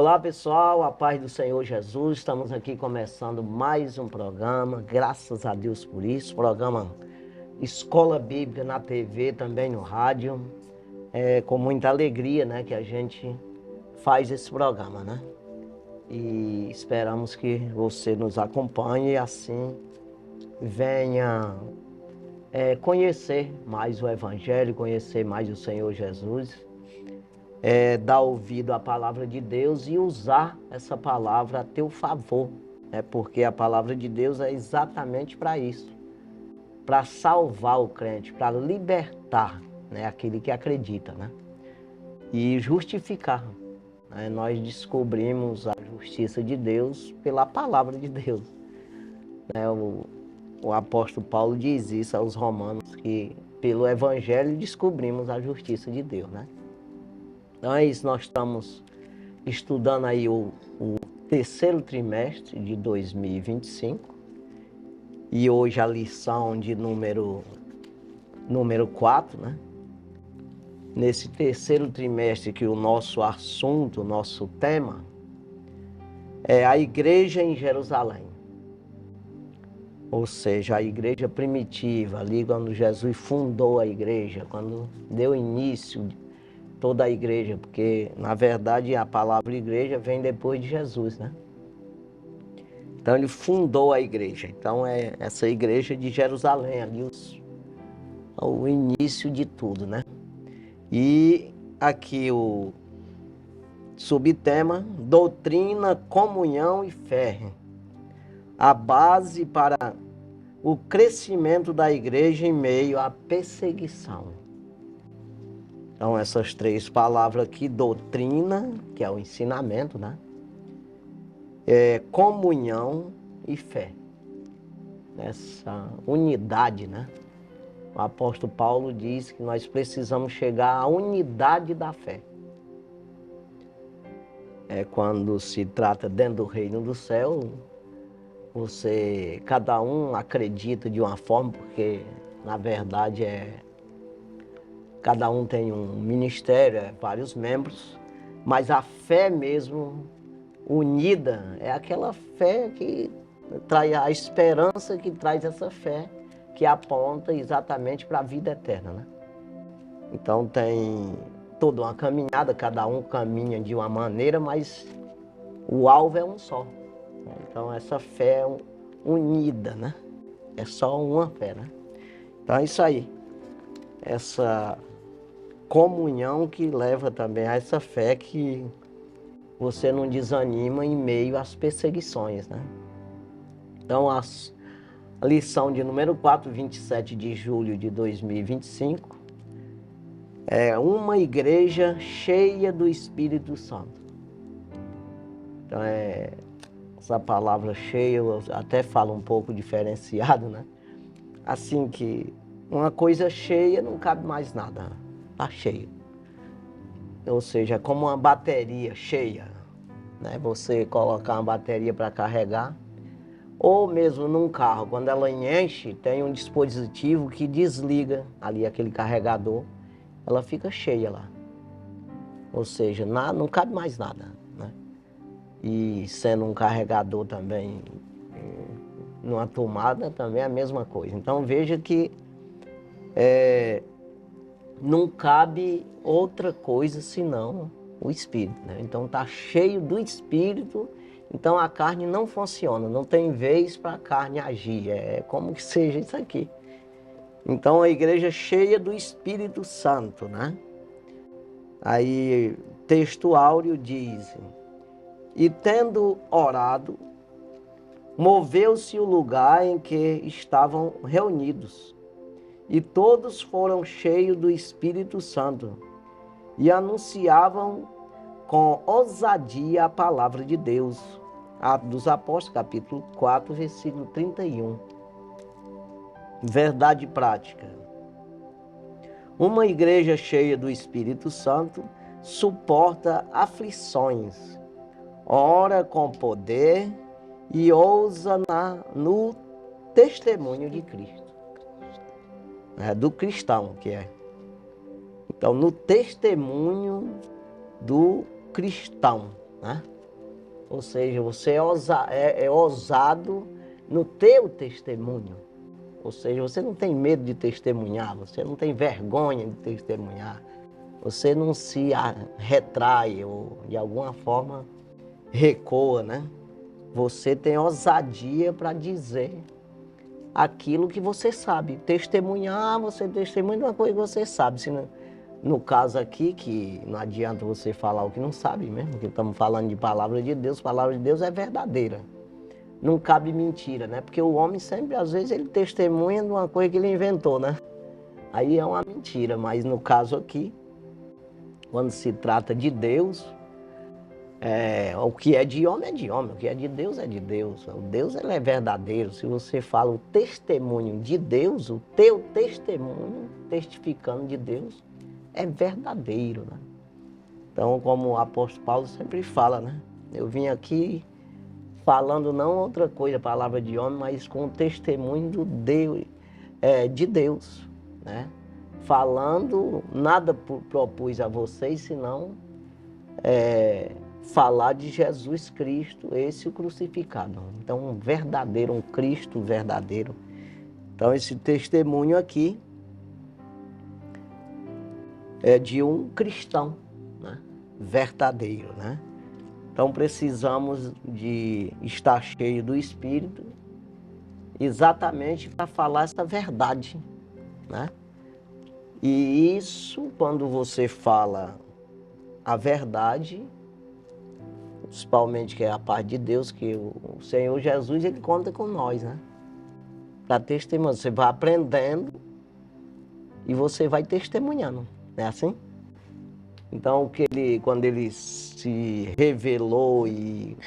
Olá pessoal, a paz do Senhor Jesus, estamos aqui começando mais um programa, graças a Deus por isso, programa Escola Bíblica na TV, também no rádio, com muita alegria, né, que a gente faz esse programa, né, e esperamos que você nos acompanhe e assim venha conhecer mais o Evangelho, conhecer mais o Senhor Jesus, dar ouvido à palavra de Deus e usar essa palavra a teu favor, né? Porque a palavra de Deus é exatamente para isso, para salvar o crente, para libertar, né, aquele que acredita, né? E justificar, né? Nós descobrimos a justiça de Deus pela palavra de Deus, né? O apóstolo Paulo diz isso aos romanos, que pelo Evangelho descobrimos a justiça de Deus, né? Então é isso, nós estamos estudando aí o terceiro trimestre de 2025 e hoje a lição de número 4, né? Nesse terceiro trimestre que o nosso assunto, o nosso tema é a igreja em Jerusalém. Ou seja, a igreja primitiva, ali quando Jesus fundou a igreja, quando deu início toda a igreja, porque na verdade a palavra igreja vem depois de Jesus, né? Então ele fundou a igreja, então é essa igreja de Jerusalém, ali o início de tudo, né? E aqui o subtema, doutrina, comunhão e fé, a base para o crescimento da igreja em meio à perseguição. Então, essas três palavras aqui, doutrina, que é o ensinamento, né? Comunhão e fé. Essa unidade, né? O apóstolo Paulo diz que nós precisamos chegar à unidade da fé. Quando se trata dentro do reino do céu, cada um acredita de uma forma, porque na verdade cada um tem um ministério, vários membros, mas a fé mesmo unida é aquela fé que traz a esperança, que traz essa fé que aponta exatamente para a vida eterna, né? Então tem toda uma caminhada, cada um caminha de uma maneira, mas o alvo é um só. Então essa fé é unida, né? É só uma fé, né? Então é isso aí. Essa comunhão que leva também a essa fé que você não desanima em meio às perseguições, né? Então, a lição de número 4, 27 de julho de 2025, é uma igreja cheia do Espírito Santo. Então, essa palavra cheia, eu até falo um pouco diferenciado, né? Assim que uma coisa cheia não cabe mais nada. Está cheio. Ou seja, é como uma bateria cheia, né? Você colocar uma bateria para carregar, ou mesmo num carro, quando ela enche, tem um dispositivo que desliga ali aquele carregador, ela fica cheia lá. Ou seja, não cabe mais nada, né? E sendo um carregador também, numa tomada, também é a mesma coisa. Então veja que não cabe outra coisa senão o Espírito, né? Então está cheio do Espírito, então a carne não funciona, não tem vez para a carne agir, é como que seja isso aqui. Então a igreja cheia do Espírito Santo, né? Aí texto áureo diz, e tendo orado, moveu-se o lugar em que estavam reunidos, e todos foram cheios do Espírito Santo e anunciavam com ousadia a palavra de Deus. Atos dos Apóstolos, capítulo 4, versículo 31. Verdade prática. Uma igreja cheia do Espírito Santo suporta aflições, ora com poder e ousa no testemunho de Cristo. Do cristão que é. Então, no testemunho do cristão, né? Ou seja, você é ousado no teu testemunho. Ou seja, você não tem medo de testemunhar, você não tem vergonha de testemunhar, você não se retrai ou de alguma forma recua, né? Você tem ousadia para dizer aquilo que você sabe. Testemunhar, você testemunha de uma coisa que você sabe. Se não, no caso aqui, que não adianta você falar o que não sabe mesmo, porque estamos falando de palavra de Deus, a palavra de Deus é verdadeira. Não cabe mentira, né? Porque o homem sempre, às vezes, ele testemunha de uma coisa que ele inventou, né? Aí é uma mentira, mas no caso aqui, quando se trata de Deus, o que é de homem é de homem, o que é de Deus é de Deus. O Deus, ele é verdadeiro. Se você fala o testemunho de Deus, o teu testemunho, testificando de Deus, é verdadeiro, né? Então, como o apóstolo Paulo sempre fala, né? Eu vim aqui falando não outra coisa, palavra de homem, mas com o testemunho de Deus, né? Falando, nada propus a vocês, senão falar de Jesus Cristo, esse o crucificado. Então, um verdadeiro, um Cristo verdadeiro. Então, esse testemunho aqui é de um cristão, né? Verdadeiro, né? Então precisamos de estar cheio do Espírito exatamente para falar essa verdade, né? E isso, quando você fala a verdade, principalmente que é a parte de Deus, que o Senhor Jesus, ele conta com nós, né? Para testemunhar, você vai aprendendo e você vai testemunhando, não é assim? Então, quando ele se revelou e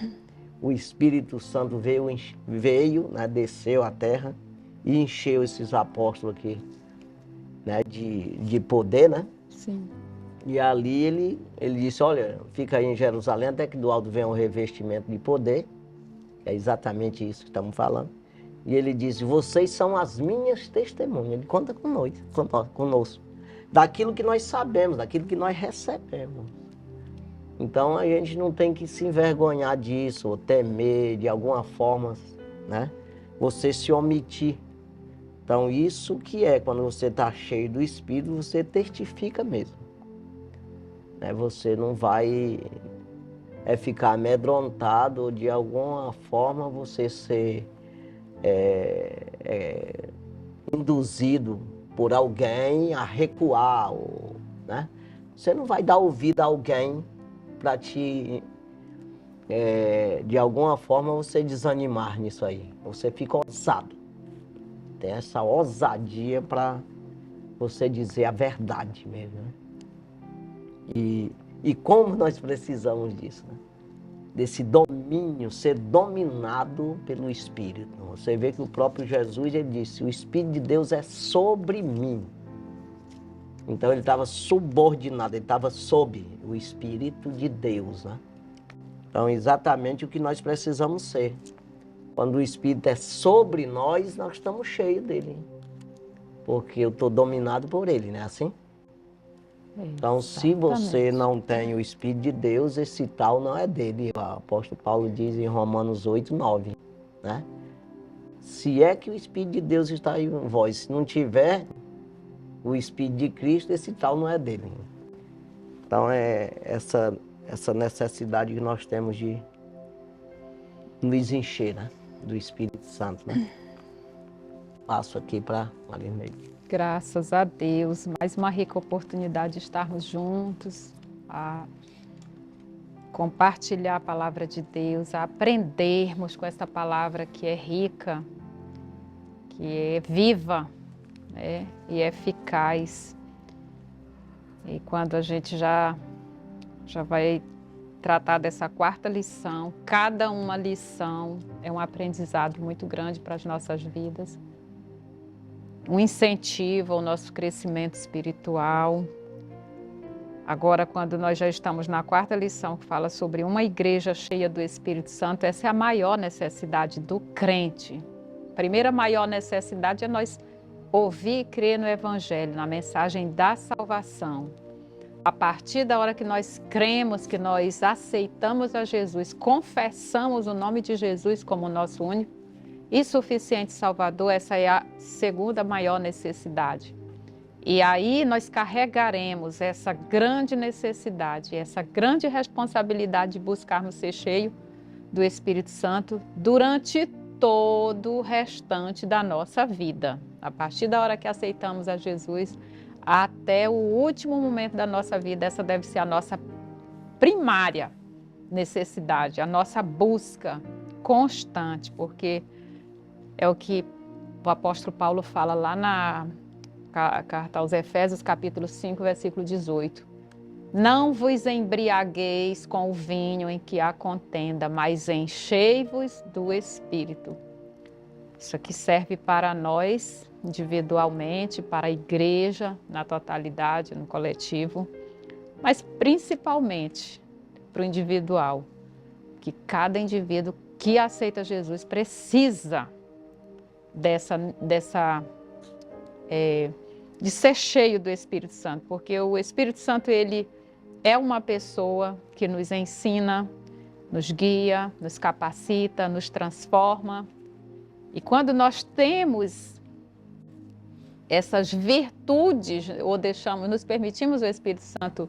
o Espírito Santo veio, né, desceu à terra e encheu esses apóstolos aqui, né, de poder, né? Sim. E ali ele disse, olha, fica aí em Jerusalém até que do alto venha um revestimento de poder, é exatamente isso que estamos falando. E ele disse, vocês são as minhas testemunhas. Ele conta conosco. Daquilo que nós sabemos, daquilo que nós recebemos. Então a gente não tem que se envergonhar disso, ou temer de alguma forma, né? Você se omitir. Então isso que é, quando você está cheio do Espírito, você testifica mesmo. Né? Você não vai ficar amedrontado, ou de alguma forma você ser induzido por alguém a recuar, né? Você não vai dar ouvido a alguém para te, de alguma forma, você desanimar nisso aí. Você fica ousado. Tem essa ousadia para você dizer a verdade mesmo, né? E como nós precisamos disso, né? Desse domínio, ser dominado pelo Espírito. Você vê que o próprio Jesus, ele disse, o Espírito de Deus é sobre mim. Então ele estava subordinado, ele estava sob o Espírito de Deus, né? Então exatamente o que nós precisamos ser. Quando o Espírito é sobre nós, nós estamos cheios dele. Porque eu estou dominado por ele, não é assim? Então, se você não tem o Espírito de Deus, esse tal não é dele. O apóstolo Paulo diz em Romanos 8, 9, né? Se é que o Espírito de Deus está em vós, se não tiver o Espírito de Cristo, esse tal não é dele. Então, é essa necessidade que nós temos de nos encher, né? Do Espírito Santo, né? Passo aqui para Marineide. Graças a Deus, mais uma rica oportunidade de estarmos juntos, a compartilhar a palavra de Deus, a aprendermos com essa palavra que é rica, que é viva, né, e eficaz. E quando a gente já vai tratar dessa quarta lição, cada uma lição é um aprendizado muito grande para as nossas vidas. Um incentivo ao nosso crescimento espiritual. Agora, quando nós já estamos na quarta lição, que fala sobre uma igreja cheia do Espírito Santo, essa é a maior necessidade do crente. A primeira maior necessidade é nós ouvir e crer no Evangelho, na mensagem da salvação. a partir da hora que nós cremos, que nós aceitamos a Jesus, confessamos o nome de Jesus como nosso único e suficiente Salvador, essa é a segunda maior necessidade. E aí nós carregaremos essa grande necessidade, essa grande responsabilidade de buscarmos ser cheio do Espírito Santo durante todo o restante da nossa vida. A partir da hora que aceitamos a Jesus, até o último momento da nossa vida, essa deve ser a nossa primária necessidade, a nossa busca constante, porque é o que o apóstolo Paulo fala lá na carta aos Efésios, capítulo 5, versículo 18. Não vos embriagueis com o vinho em que há contenda, mas enchei-vos do Espírito. Isso aqui serve para nós individualmente, para a igreja na totalidade, no coletivo, mas principalmente para o individual, que cada indivíduo que aceita Jesus precisa de ser cheio do Espírito Santo, porque o Espírito Santo, ele é uma pessoa que nos ensina, nos guia, nos capacita, nos transforma. E quando nós temos essas virtudes, ou nos permitimos o Espírito Santo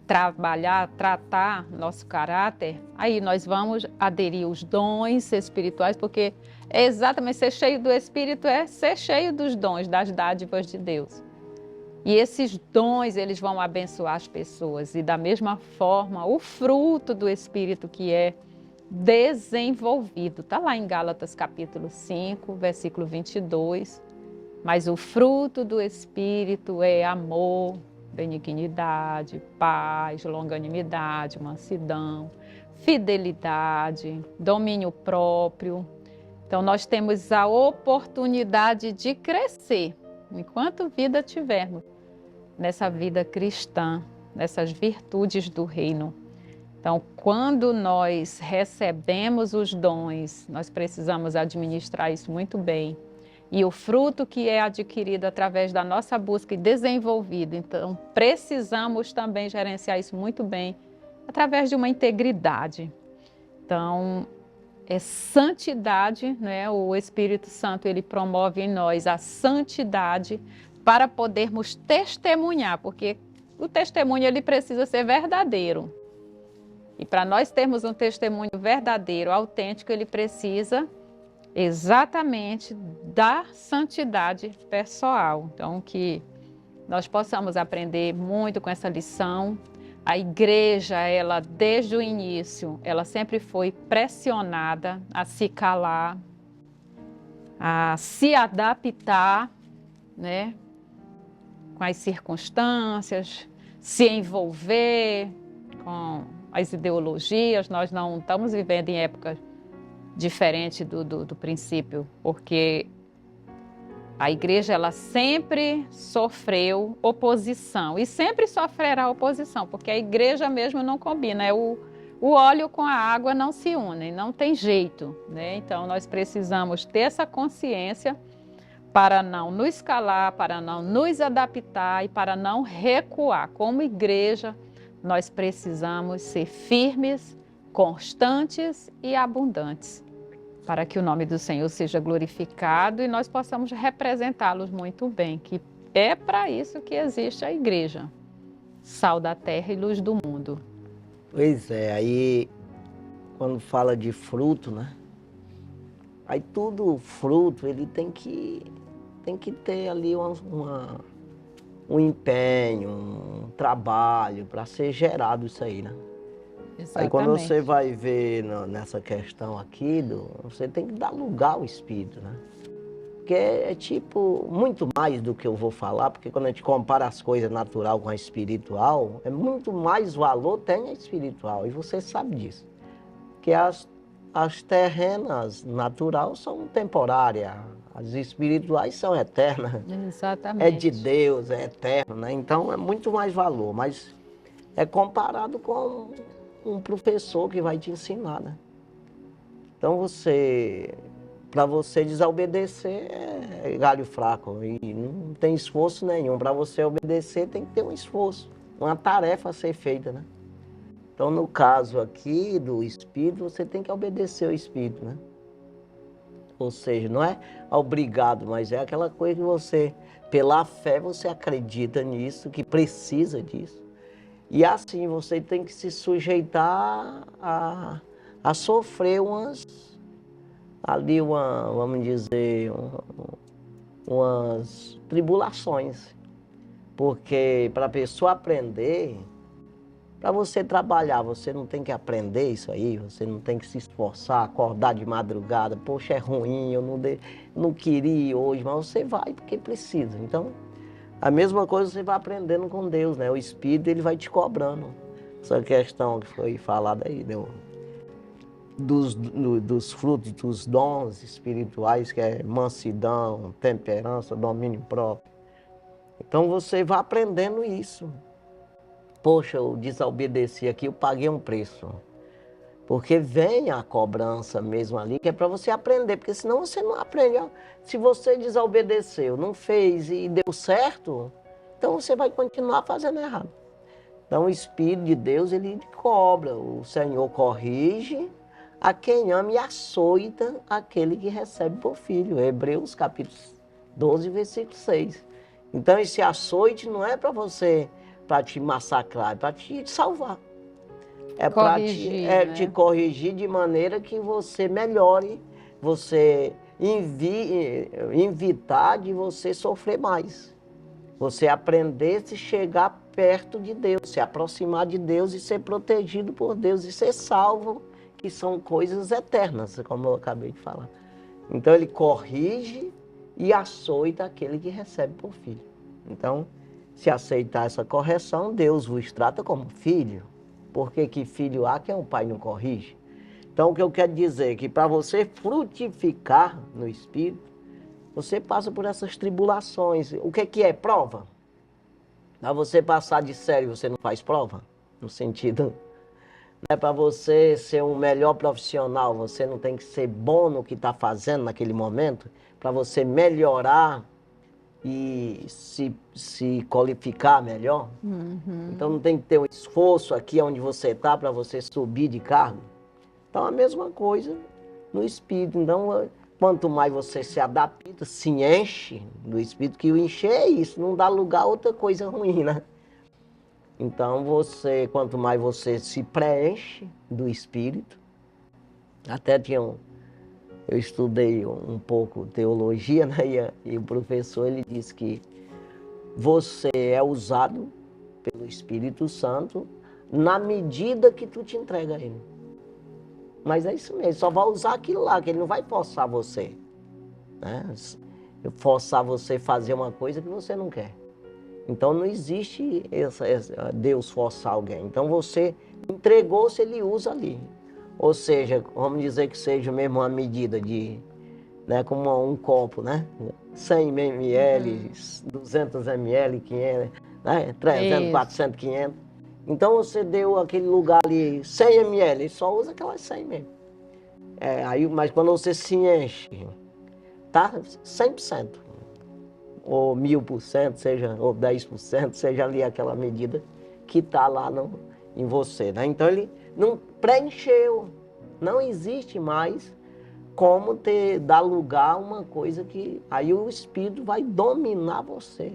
trabalhar, tratar nosso caráter, aí nós vamos aderir os dons espirituais, porque é exatamente ser cheio do Espírito é ser cheio dos dons, das dádivas de Deus. E esses dons, eles vão abençoar as pessoas. E da mesma forma, o fruto do Espírito que é desenvolvido, está lá em Gálatas capítulo 5, versículo 22. Mas o fruto do Espírito é amor, benignidade, paz, longanimidade, mansidão, fidelidade, domínio próprio. Então, nós temos a oportunidade de crescer, enquanto vida tivermos, nessa vida cristã, nessas virtudes do reino. Então, quando nós recebemos os dons, nós precisamos administrar isso muito bem. E o fruto que é adquirido através da nossa busca e desenvolvido, então precisamos também gerenciar isso muito bem, através de uma integridade. Então, é santidade, né? O Espírito Santo, ele promove em nós a santidade para podermos testemunhar, porque o testemunho, ele precisa ser verdadeiro. E para nós termos um testemunho verdadeiro, autêntico, ele precisa exatamente da santidade pessoal. Então, que nós possamos aprender muito com essa lição. A igreja, ela desde o início, ela sempre foi pressionada a se calar, a se adaptar, né, com as circunstâncias, se envolver com as ideologias. Nós não estamos vivendo em épocas diferente do princípio, porque a igreja, ela sempre sofreu oposição e sempre sofrerá oposição, porque a igreja mesmo não combina, o óleo com a água não se unem, não tem jeito, né? Então nós precisamos ter essa consciência para não nos calar, para não nos adaptar e para não recuar. Como igreja, nós precisamos ser firmes, constantes e abundantes, para que o nome do Senhor seja glorificado e nós possamos representá-los muito bem, que é para isso que existe a igreja, sal da terra e luz do mundo. Pois é, aí quando fala de fruto, né? Aí tudo fruto, ele tem que ter ali um empenho, um trabalho para ser gerado isso aí, né? Exatamente. Aí quando você vai ver nessa questão aqui, você tem que dar lugar ao Espírito, né? Porque é tipo, muito mais do que eu vou falar, porque quando a gente compara as coisas natural com a espiritual, é muito mais valor tem a espiritual, e você sabe disso. Que as terrenas naturais são temporárias, as espirituais são eternas. Exatamente. É de Deus, é eterno, né? Então é muito mais valor, mas é comparado com um professor que vai te ensinar, né? Então para você desobedecer é galho fraco e não tem esforço nenhum. Para você obedecer tem que ter um esforço. uma tarefa a ser feita, né? Então, no caso aqui do Espírito, você tem que obedecer ao Espírito, né? Ou seja, não é obrigado, mas é aquela coisa que você, pela fé, você acredita nisso, que precisa disso. E assim você tem que se sujeitar a sofrer vamos dizer, umas tribulações. Porque para a pessoa aprender, para você trabalhar, você não tem que aprender isso aí, você não tem que se esforçar, acordar de madrugada, poxa, é ruim, eu não queria hoje, mas você vai porque precisa. Então, a mesma coisa você vai aprendendo com Deus, né? O Espírito, ele vai te cobrando. Essa questão que foi falada aí, dos frutos, dos dons espirituais, que é mansidão, temperança, domínio próprio. Então, você vai aprendendo isso. Poxa, eu desobedeci aqui, eu paguei um preço. Porque vem a cobrança mesmo ali, que é para você aprender, porque senão você não aprende. Se você desobedeceu, não fez e deu certo, então você vai continuar fazendo errado. Então o Espírito de Deus, ele cobra, o Senhor corrige a quem ama e açoita aquele que recebe por filho. Hebreus capítulo 12, versículo 6. Então esse açoite não é para você, para te massacrar, é para te salvar. É para te corrigir de maneira que você melhore, você evitar de você sofrer mais. Você aprender a se chegar perto de Deus, se aproximar de Deus e ser protegido por Deus e ser salvo, que são coisas eternas, como eu acabei de falar. Então ele corrige e açoita aquele que recebe por filho. Então, se aceitar essa correção, Deus vos trata como filho. Porque que filho há que o pai não corrige? Então, o que eu quero dizer é que para você frutificar no Espírito, você passa por essas tribulações. O que é prova? Para você passar de sério, você não faz prova? No sentido, não é para você ser um melhor profissional, você não tem que ser bom no que está fazendo naquele momento, para você melhorar e se qualificar melhor. Então não tem que ter um esforço aqui onde você está para você subir de cargo. Então a mesma coisa no Espírito. Então quanto mais você se adapta, se enche do Espírito, que o encher é isso, não dá lugar a outra coisa ruim, né? Então quanto mais você se preenche do Espírito, até eu estudei um pouco teologia, né? E o professor, ele disse que você é usado pelo Espírito Santo na medida que tu te entrega a ele. Mas é isso mesmo, só vai usar aquilo lá, que ele não vai forçar você, né? Forçar você a fazer uma coisa que você não quer. Então não existe Deus forçar alguém. Então você entregou-se, ele usa ali. Ou seja, vamos dizer que seja mesmo uma medida de, né, como um copo, né? 100 ml, 200 ml, 500, né? 300, isso. 400, 500. Então você deu aquele lugar ali, 100 ml, ele só usa aquelas 100 mesmo. Mas quando você se enche, tá 100%, ou 1000%, ou 10%, seja ali aquela medida que está lá em você, né? Então ele não preencheu, não existe mais como dar lugar a uma coisa que aí o Espírito vai dominar você,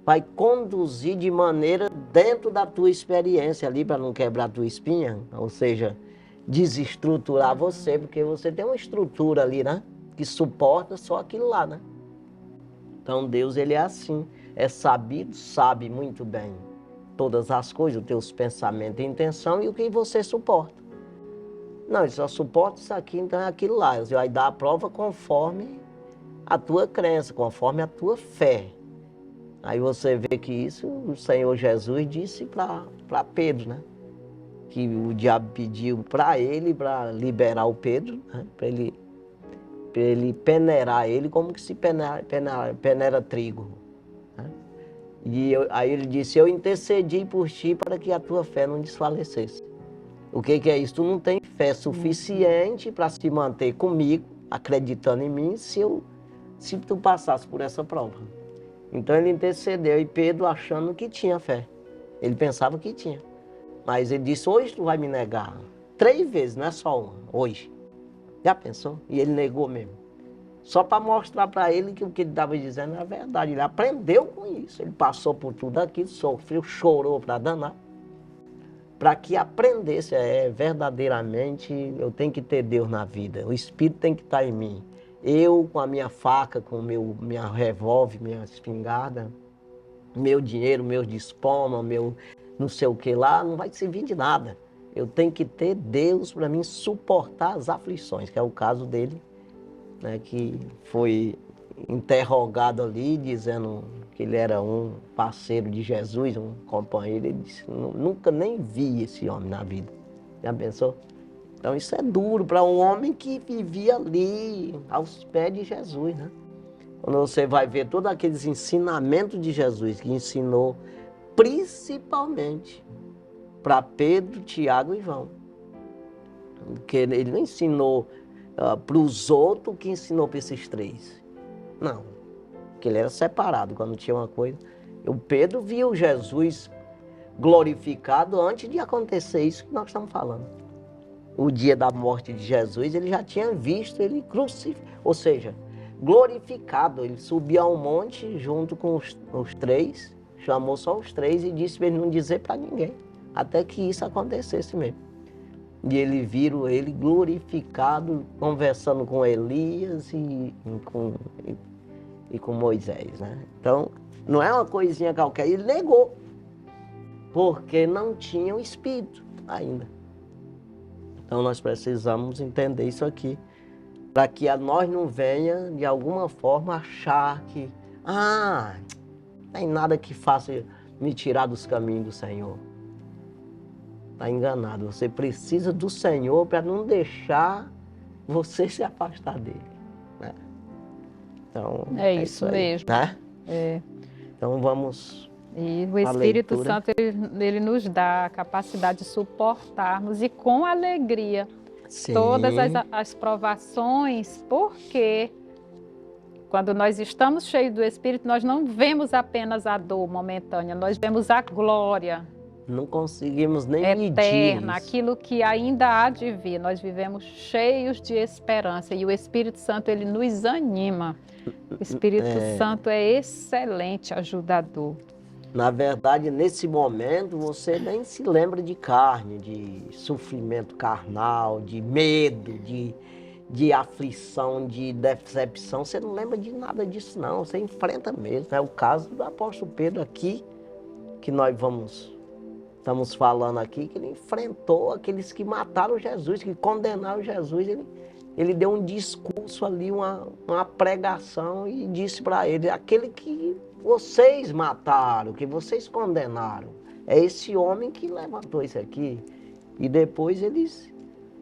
vai conduzir de maneira dentro da tua experiência ali, para não quebrar a tua espinha, ou seja, desestruturar você, porque você tem uma estrutura ali, né, que suporta só aquilo lá, né? Então Deus, ele é assim, é sabido, sabe muito bem todas as coisas, os teus pensamentos e intenção e o que você suporta. Não, ele só suporta isso aqui, então é aquilo lá. Ele vai dar a prova conforme a tua crença, conforme a tua fé. Aí você vê que isso o Senhor Jesus disse para Pedro, né? Que o diabo pediu para ele, para liberar o Pedro, né? Para ele peneirar ele como que se peneira trigo. Né? Aí ele disse, eu intercedi por ti para que a tua fé não desfalecesse. O que é isso? Tu não tem fé suficiente para se manter comigo, acreditando em mim, se tu passasse por essa prova. Então ele intercedeu e Pedro achando que tinha fé. Ele pensava que tinha. Mas ele disse, hoje tu vai me negar. 3 vezes, não é só uma, hoje. Já pensou? E ele negou mesmo. Só para mostrar para ele que o que ele estava dizendo era verdade. Ele aprendeu com isso. Ele passou por tudo aquilo, sofreu, chorou para danar. Para que aprendesse, verdadeiramente, eu tenho que ter Deus na vida. O Espírito tem que estar em mim. Eu, com a minha faca, com minha revólver, minha espingarda, meu dinheiro, meu diploma, meu não sei o que lá, não vai servir de nada. Eu tenho que ter Deus para mim suportar as aflições, que é o caso dele, né, que foi interrogado ali, dizendo que ele era um parceiro de Jesus, um companheiro. Ele disse, nunca nem vi esse homem na vida. Já pensou? Então isso é duro para um homem que vivia ali, aos pés de Jesus, né? Quando você vai ver todos aqueles ensinamentos de Jesus, que ensinou principalmente para Pedro, Tiago e João. Porque ele não ensinou para os outros o que ensinou para esses 3. Não, porque ele era separado quando tinha uma coisa. O Pedro viu Jesus glorificado antes de acontecer isso que nós estamos falando. O dia da morte de Jesus, ele já tinha visto ele crucificado, ou seja, glorificado. Ele subiu a um monte junto com os 3, chamou só os 3 e disse para ele não dizer para ninguém, até que isso acontecesse mesmo. E eles viram ele glorificado, conversando com Elias e com Moisés, né? Então, não é uma coisinha qualquer. Ele negou, porque não tinha o Espírito ainda. Então, nós precisamos entender isso aqui, para que a nós não venha, de alguma forma, achar que, não tem nada que faça me tirar dos caminhos do Senhor. Está enganado. Você precisa do Senhor para não deixar você se afastar dele, né? Então, É isso aí, mesmo. né? É. Então vamos. E o Espírito Santo, ele nos dá a capacidade de suportarmos e com alegria todas as provações, porque quando nós estamos cheios do Espírito, nós não vemos apenas a dor momentânea, nós vemos a glória. Não conseguimos nem eterna, medir isso. Aquilo que ainda há de vir. Nós vivemos cheios de esperança e o Espírito Santo, ele nos anima. O Espírito Santo é excelente ajudador. Na verdade, nesse momento, você nem se lembra de carne, de sofrimento carnal, de medo, de aflição, de decepção. Você não lembra de nada disso, não. Você enfrenta mesmo. É o caso do apóstolo Pedro aqui, que nós estamos falando aqui, que ele enfrentou aqueles que mataram Jesus, que condenaram Jesus. Ele deu um discurso ali, uma pregação e disse para ele, aquele que vocês mataram, que vocês condenaram, é esse homem que levantou isso aqui. E depois eles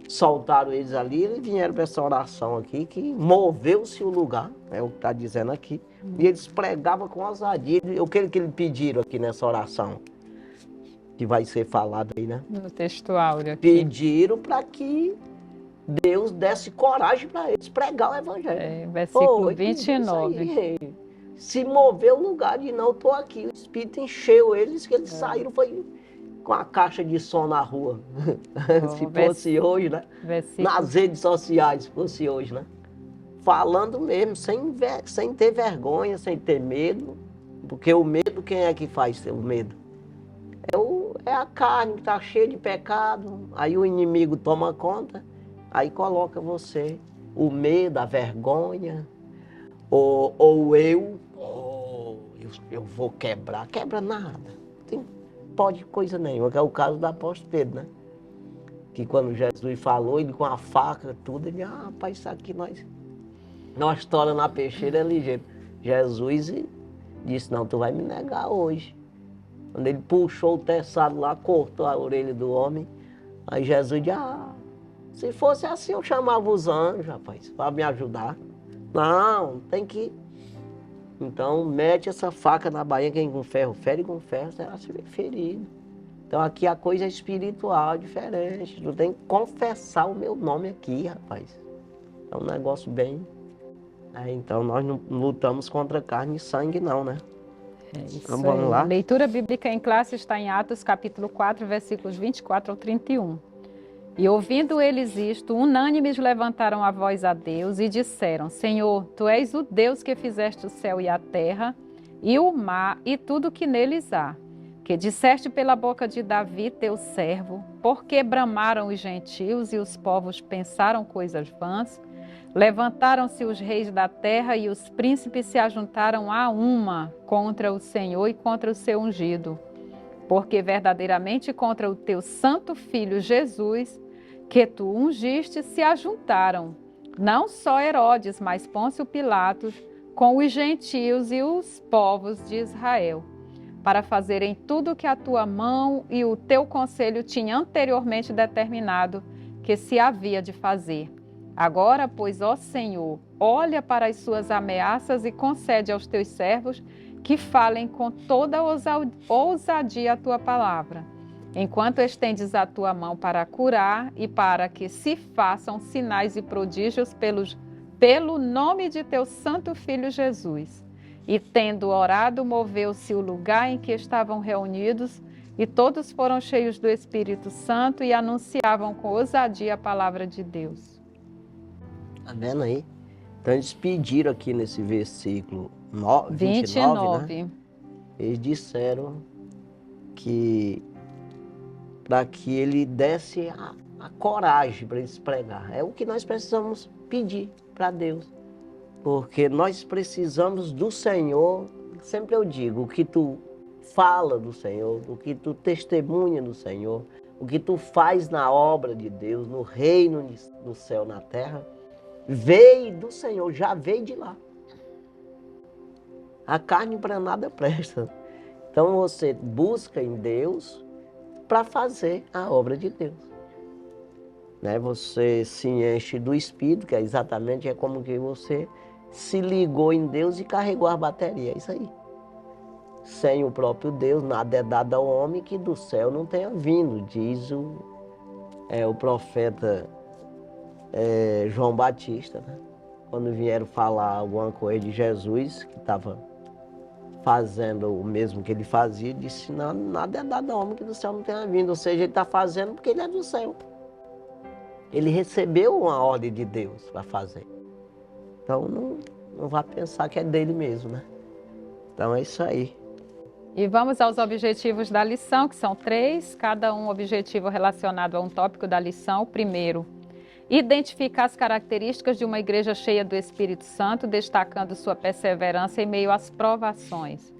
soltaram eles ali, eles vieram para essa oração aqui, que moveu-se o lugar, é o que está dizendo aqui, e eles pregavam com ousadia. O que eles pediram aqui nessa oração? Que vai ser falado aí, né? No texto áureo aqui. Pediram para que Deus desse coragem para eles pregar o evangelho. Versículo 29. Se moveu o lugar de não, estou aqui. O Espírito encheu eles, que eles saíram, foi com a caixa de som na rua. Se fosse hoje, né? Nas redes sociais, se fosse hoje, né? Falando mesmo, sem ter vergonha, sem ter medo. Porque o medo, quem é que faz o medo? É a carne que está cheia de pecado, aí o inimigo toma conta, aí coloca você, o medo, a vergonha, ou eu vou quebrar. Quebra nada, não pode coisa nenhuma, que é o caso do apóstolo Pedro, né? Que quando Jesus falou, ele com a faca, tudo, ele, rapaz, isso aqui nós estoura na peixeira é ligeiro. Jesus disse, não, tu vai me negar hoje. Quando ele puxou o teçado lá, cortou a orelha do homem, aí Jesus disse, se fosse assim eu chamava os anjos, rapaz, para me ajudar. Não, tem que... Então mete essa faca na bainha, quem com ferro fere, com ferro será ferido. Então aqui a coisa é espiritual, diferente. Tu tem que confessar o meu nome aqui, rapaz. É um negócio bem... então nós não lutamos contra carne e sangue não, né? Isso Então vamos aí. lá. Leitura bíblica em classe está em Atos, capítulo 4, versículos 24 ao 31. E ouvindo eles isto, unânimes levantaram a voz a Deus e disseram: Senhor, Tu és o Deus que fizeste o céu e a terra, e o mar e tudo que neles há, que disseste pela boca de Davi, teu servo, porque bramaram os gentios e os povos pensaram coisas vãs, levantaram-se os reis da terra e os príncipes se ajuntaram a uma contra o Senhor e contra o seu ungido. Porque verdadeiramente contra o teu santo filho Jesus, que tu ungiste, se ajuntaram, não só Herodes, mas Pôncio Pilatos, com os gentios e os povos de Israel, para fazerem tudo o que a tua mão e o teu conselho tinham anteriormente determinado que se havia de fazer. Agora, pois, ó Senhor, olha para as suas ameaças e concede aos teus servos que falem com toda ousadia a tua palavra, enquanto estendes a tua mão para curar e para que se façam sinais e prodígios pelo nome de teu santo Filho Jesus. E tendo orado, moveu-se o lugar em que estavam reunidos, e todos foram cheios do Espírito Santo e anunciavam com ousadia a palavra de Deus. Tá vendo aí? Então eles pediram aqui nesse versículo 29, né? Eles disseram que para que ele desse a coragem para eles pregar. É o que nós precisamos pedir para Deus. Porque nós precisamos do Senhor. Sempre eu digo, o que tu fala do Senhor, o que tu testemunha do Senhor, o que tu faz na obra de Deus, no reino do céu, na terra, veio do Senhor, já veio de lá. A carne para nada presta. Então você busca em Deus para fazer a obra de Deus. Né? Você se enche do Espírito, que é como que você se ligou em Deus e carregou a bateria. É isso aí. Sem o próprio Deus, nada é dado ao homem que do céu não tenha vindo, diz o profeta João Batista, né? Quando vieram falar alguma coisa de Jesus, que estava fazendo o mesmo que ele fazia, disse: não, nada é dado ao homem que do céu não tenha vindo. Ou seja, ele está fazendo porque ele é do céu. Ele recebeu uma ordem de Deus para fazer. Então não vá pensar que é dele mesmo, né? Então é isso aí. E vamos aos objetivos da lição, que são 3, cada um objetivo relacionado a um tópico da lição. Primeiro, identificar as características de uma igreja cheia do Espírito Santo, destacando sua perseverança em meio às provações.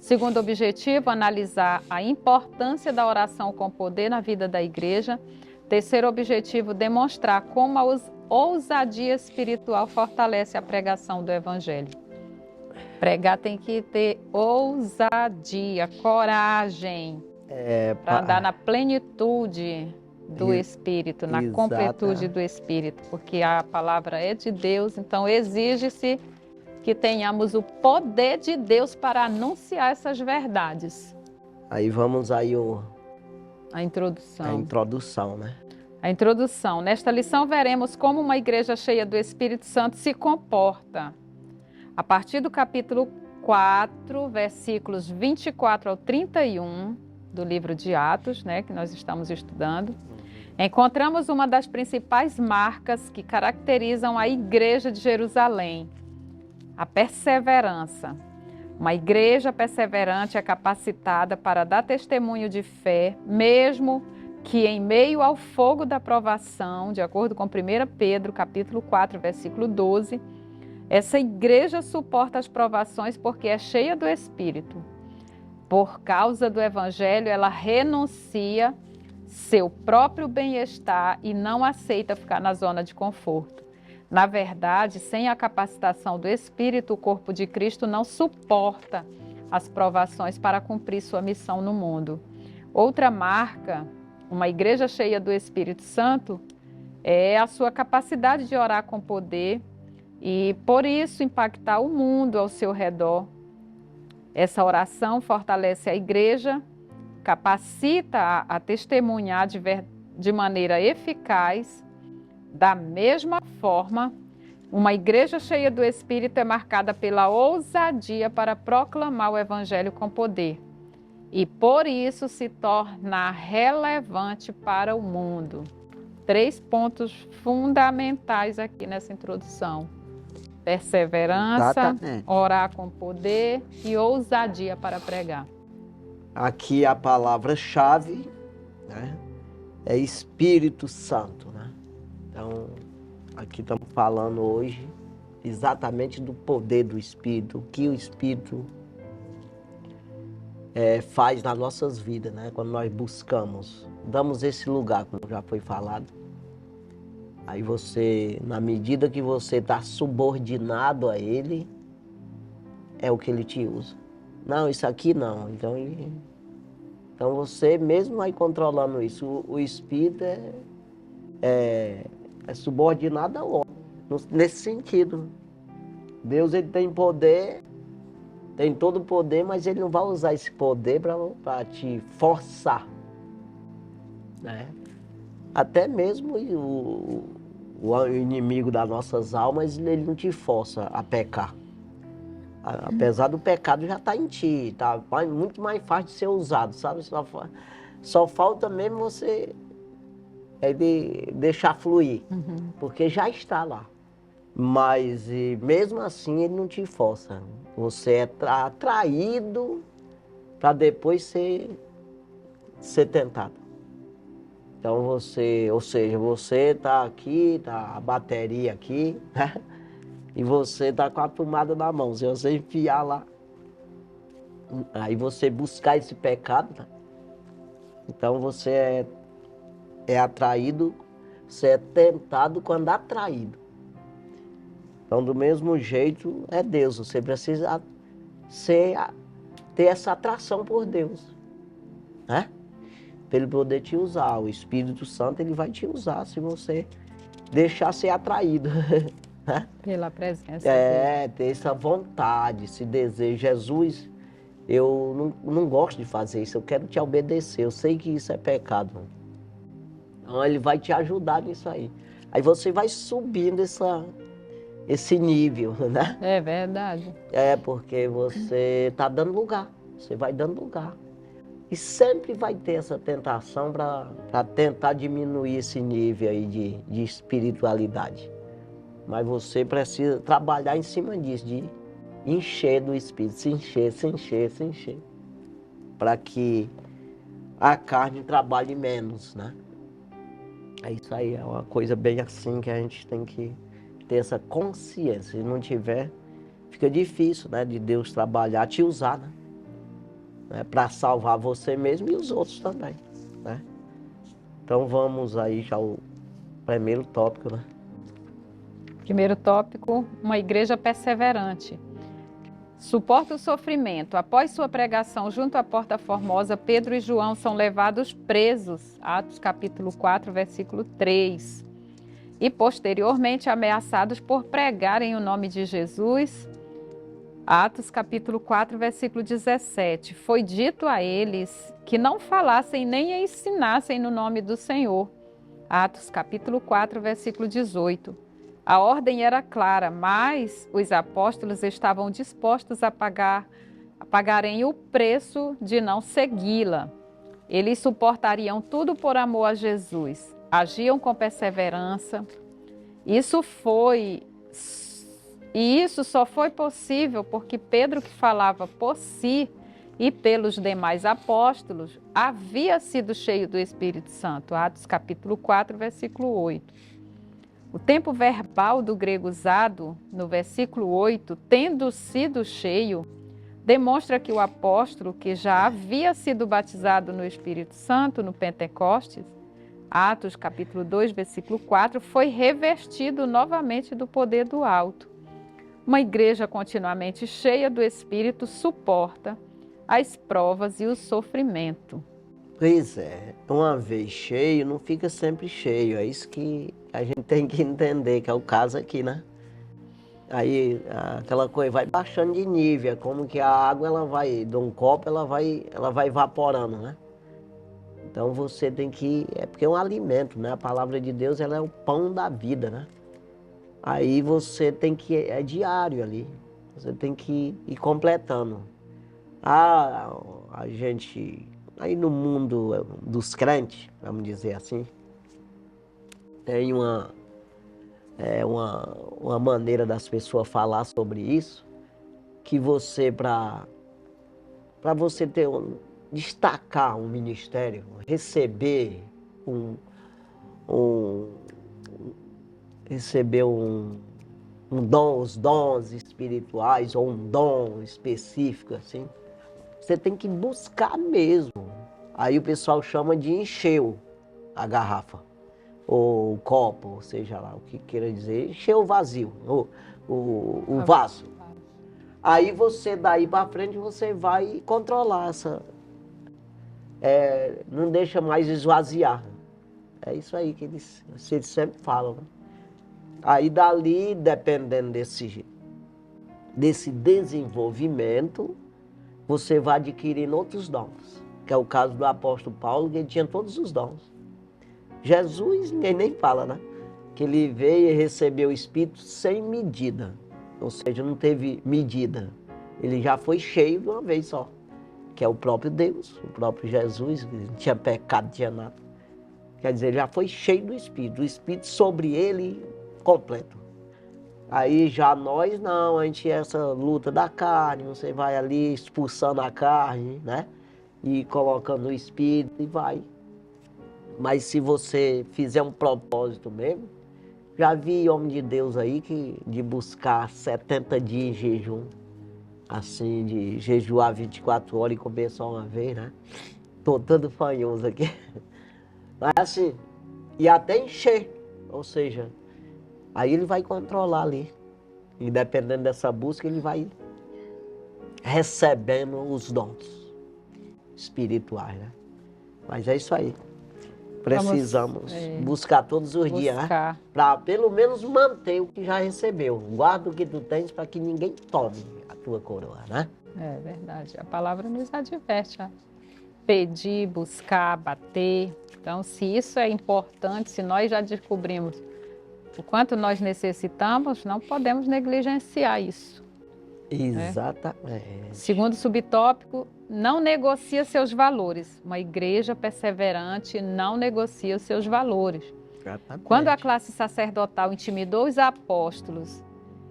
Segundo objetivo, analisar a importância da oração com poder na vida da igreja. Terceiro objetivo, demonstrar como a ousadia espiritual fortalece a pregação do Evangelho. Pregar tem que ter ousadia, coragem, para andar na plenitude do Espírito, na completude do Espírito, porque a palavra é de Deus, então exige-se que tenhamos o poder de Deus para anunciar essas verdades. Aí vamos aí a introdução, né? A introdução. Nesta lição veremos como uma igreja cheia do Espírito Santo se comporta. A partir do capítulo 4, versículos 24 ao 31 do livro de Atos, né, que nós estamos estudando, encontramos uma das principais marcas que caracterizam a igreja de Jerusalém, a perseverança. Uma igreja perseverante é capacitada para dar testemunho de fé, mesmo que em meio ao fogo da provação, de acordo com 1 Pedro, capítulo 4, versículo 12, essa igreja suporta as provações porque é cheia do Espírito. Por causa do Evangelho, ela renuncia seu próprio bem-estar e não aceita ficar na zona de conforto. Na verdade, sem a capacitação do Espírito, o corpo de Cristo não suporta as provações para cumprir sua missão no mundo. Outra marca, uma igreja cheia do Espírito Santo, é a sua capacidade de orar com poder e, por isso, impactar o mundo ao seu redor. Essa oração fortalece a igreja, capacita a testemunhar de maneira eficaz, da mesma forma Uma igreja cheia do Espírito é marcada pela ousadia para proclamar o Evangelho com poder e, por isso, se torna relevante para o mundo. 3 pontos fundamentais aqui nessa introdução: perseverança, Exatamente. orar com poder e ousadia para pregar. Aqui a palavra-chave, né, é Espírito Santo, né? Então, aqui estamos falando hoje exatamente do poder do Espírito, o que o Espírito faz nas nossas vidas, né? Quando nós buscamos, damos esse lugar, como já foi falado. Aí você, na medida que você está subordinado a Ele, é o que Ele te usa. Não, isso aqui não. Então você mesmo vai controlando isso. O Espírito é subordinado ao homem, nesse sentido. Deus, ele tem poder, tem todo o poder, mas ele não vai usar esse poder para te forçar, né? Até mesmo o inimigo das nossas almas, ele não te força a pecar. Apesar do pecado já estar em ti, tá muito mais fácil de ser usado, sabe? Só falta mesmo você deixar fluir, porque já está lá. Mas mesmo assim ele não te força. Você é atraído para depois ser tentado. Então você está aqui, tá a bateria aqui, né? E você está com a tomada na mão. Se você enfiar lá, aí você buscar esse pecado, né? Então você é atraído, você é tentado quando atraído. Então, do mesmo jeito, é Deus. Você precisa ter essa atração por Deus, né? Para Ele poder te usar. O Espírito Santo, ele vai te usar se você deixar ser atraído. Pela presença dele. Ter essa vontade, esse desejo. Jesus, eu não gosto de fazer isso, eu quero te obedecer, eu sei que isso é pecado. Então ele vai te ajudar nisso aí. Aí você vai subindo esse nível, né? É verdade. Porque você está dando lugar, você vai dando lugar. E sempre vai ter essa tentação para tentar diminuir esse nível aí de espiritualidade. Mas você precisa trabalhar em cima disso, de encher do Espírito, se encher, para que a carne trabalhe menos, né? Isso aí é uma coisa bem assim que a gente tem que ter essa consciência. Se não tiver, fica difícil, né, de Deus trabalhar, te usar, né? Para salvar você mesmo e os outros também, né? Então vamos aí já ao primeiro tópico, né? Primeiro tópico, uma igreja perseverante. Suporta o sofrimento. Após sua pregação junto à Porta Formosa, Pedro e João são levados presos, Atos capítulo 4, versículo 3. E posteriormente ameaçados por pregarem o nome de Jesus, Atos capítulo 4, versículo 17. Foi dito a eles que não falassem nem ensinassem no nome do Senhor, Atos capítulo 4, versículo 18. A ordem era clara, mas os apóstolos estavam dispostos a pagarem o preço de não segui-la. Eles suportariam tudo por amor a Jesus, agiam com perseverança. Isso só foi possível porque Pedro, que falava por si e pelos demais apóstolos, havia sido cheio do Espírito Santo. Atos capítulo 4, versículo 8. O tempo verbal do grego usado no versículo 8, tendo sido cheio, demonstra que o apóstolo, que já havia sido batizado no Espírito Santo no Pentecostes, Atos capítulo 2, versículo 4, foi revestido novamente do poder do alto. Uma igreja continuamente cheia do Espírito suporta as provas e o sofrimento. Pois é, uma vez cheio, não fica sempre cheio. É isso que a gente tem que entender, que é o caso aqui, né? Aí aquela coisa vai baixando de nível, é como que a água, ela vai, de um copo, ela vai evaporando, né? Então você tem que, porque é um alimento, né? A palavra de Deus, ela é o pão da vida, né? Aí você tem que, é diário ali, você tem que ir completando. A gente, aí no mundo dos crentes, vamos dizer assim, tem uma maneira das pessoas falar sobre isso, que você, para você destacar um ministério, receber um, um, receber um dom, os dons espirituais, ou um dom específico, assim, você tem que buscar mesmo. Aí o pessoal chama de encher a garrafa, ou o copo, ou seja lá o que queira dizer, encher o vazio, o vaso. Aí você, daí para frente, você vai controlar não deixa mais esvaziar. É isso aí que eles sempre falam, né? Aí dali, dependendo desse desenvolvimento, você vai adquirindo outros dons. Que é o caso do apóstolo Paulo, que ele tinha todos os dons. Jesus, ninguém nem fala, né? Que ele veio e recebeu o Espírito sem medida. Ou seja, não teve medida. Ele já foi cheio de uma vez só. Que é o próprio Deus, o próprio Jesus, que não tinha pecado, não tinha nada. Quer dizer, ele já foi cheio do Espírito. O Espírito sobre ele, completo. Aí já nós não, a gente essa luta da carne, você vai ali expulsando a carne, né? E colocando o Espírito e vai. Mas se você fizer um propósito mesmo, já vi homem de Deus aí de buscar 70 dias em jejum, assim, de jejuar 24 horas e comer só uma vez, né? Tô todo fanhoso aqui. Mas assim, e até encher, ou seja, aí ele vai controlar ali. E dependendo dessa busca, ele vai recebendo os dons espirituais, né? Mas é isso aí. Precisamos buscar todos os dias, né? Para pelo menos manter o que já recebeu. Guarda o que tu tens para que ninguém tome a tua coroa, né? É verdade. A palavra nos adverte, né? Pedir, buscar, bater. Então, se isso é importante, se nós já descobrimos o quanto nós necessitamos, não podemos negligenciar isso. Exatamente. Né? Segundo subtópico, não negocia seus valores. Uma igreja perseverante não negocia os seus valores. Exatamente. Quando a classe sacerdotal intimidou os apóstolos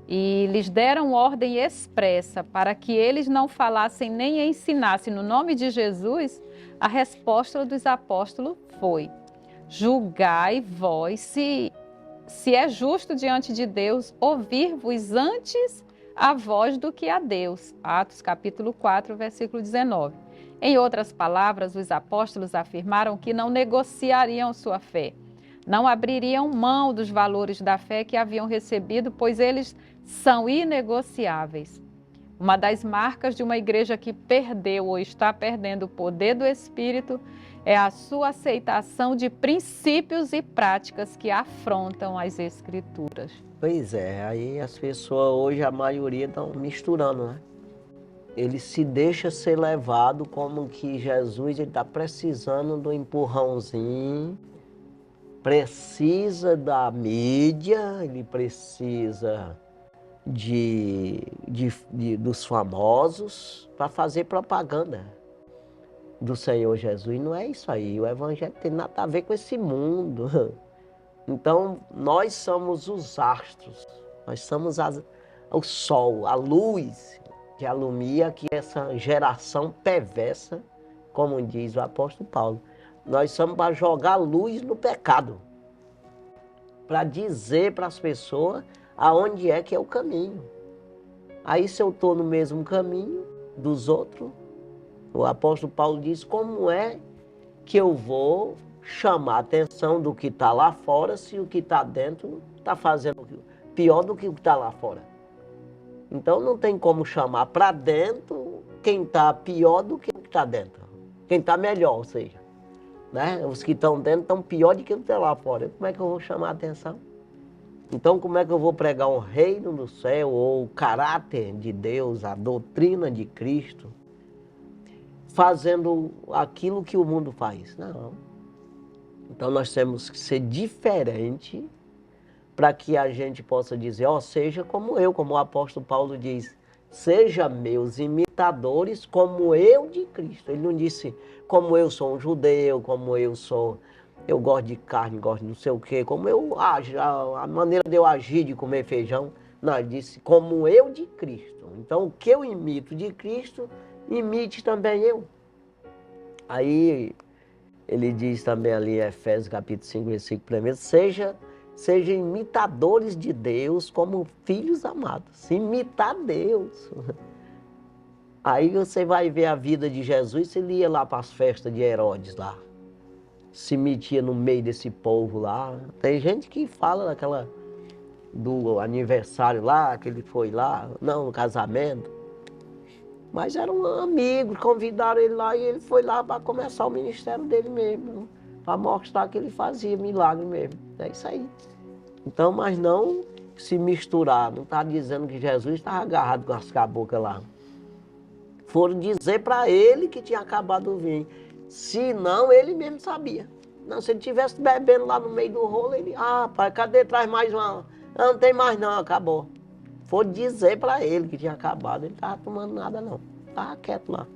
e lhes deram ordem expressa para que eles não falassem nem ensinassem no nome de Jesus, a resposta dos apóstolos foi: julgai vós se é justo diante de Deus ouvir-vos antes a voz do que a Deus. Atos capítulo 4, versículo 19. Em outras palavras, os apóstolos afirmaram que não negociariam sua fé, não abririam mão dos valores da fé que haviam recebido, pois eles são inegociáveis. Uma das marcas de uma igreja que perdeu ou está perdendo o poder do Espírito é a sua aceitação de princípios e práticas que afrontam as Escrituras. Pois é, aí as pessoas hoje, a maioria estão misturando, né? Ele se deixa ser levado como que Jesus está precisando do empurrãozinho, precisa da mídia, ele precisa dos famosos para fazer propaganda do Senhor Jesus. Não é isso aí, o Evangelho tem nada a ver com esse mundo. Então, nós somos os astros, nós somos o sol, a luz que alumia que essa geração perversa, como diz o apóstolo Paulo. Nós somos para jogar luz no pecado, para dizer para as pessoas aonde é que é o caminho. Aí se eu estou no mesmo caminho dos outros, o apóstolo Paulo diz como é que eu vou chamar a atenção do que está lá fora se o que está dentro está fazendo pior do que o que está lá fora. Então não tem como chamar para dentro quem está pior do que o que está dentro. Quem está melhor, ou seja, né? Os que estão dentro estão pior do que o que está lá fora. Como é que eu vou chamar a atenção? Então como é que eu vou pregar o reino do céu ou o caráter de Deus, a doutrina de Cristo, fazendo aquilo que o mundo faz? Não. Então nós temos que ser diferente para que a gente possa dizer, ó, seja como eu, como o apóstolo Paulo diz, seja meus imitadores como eu de Cristo. Ele não disse como eu sou um judeu, como eu gosto de carne, gosto de não sei o quê, como eu ajo, a maneira de eu agir, de comer feijão. Não, ele disse como eu de Cristo. Então, o que eu imito de Cristo, imite também eu. Aí, ele diz também ali, Efésios capítulo 5, versículo 1, sejam imitadores de Deus como filhos amados. Imitar Deus. Aí você vai ver a vida de Jesus, ele ia lá para as festas de Herodes lá. Se metia no meio desse povo lá. Tem gente que fala do aniversário lá, que ele foi lá, não, no casamento. Mas eram amigos, convidaram ele lá e ele foi lá para começar o ministério dele mesmo, para mostrar que ele fazia milagre mesmo. É isso aí. Então, mas não se misturar, não está dizendo que Jesus estava agarrado com as caboclas lá. Foram dizer para ele que tinha acabado o vinho. Se não, ele mesmo sabia. Não, se ele estivesse bebendo lá no meio do rolo, ele, pai, cadê? Traz mais uma. Não tem mais não, acabou. Foram dizer para ele que tinha acabado, ele não estava tomando nada não. Estava quieto lá.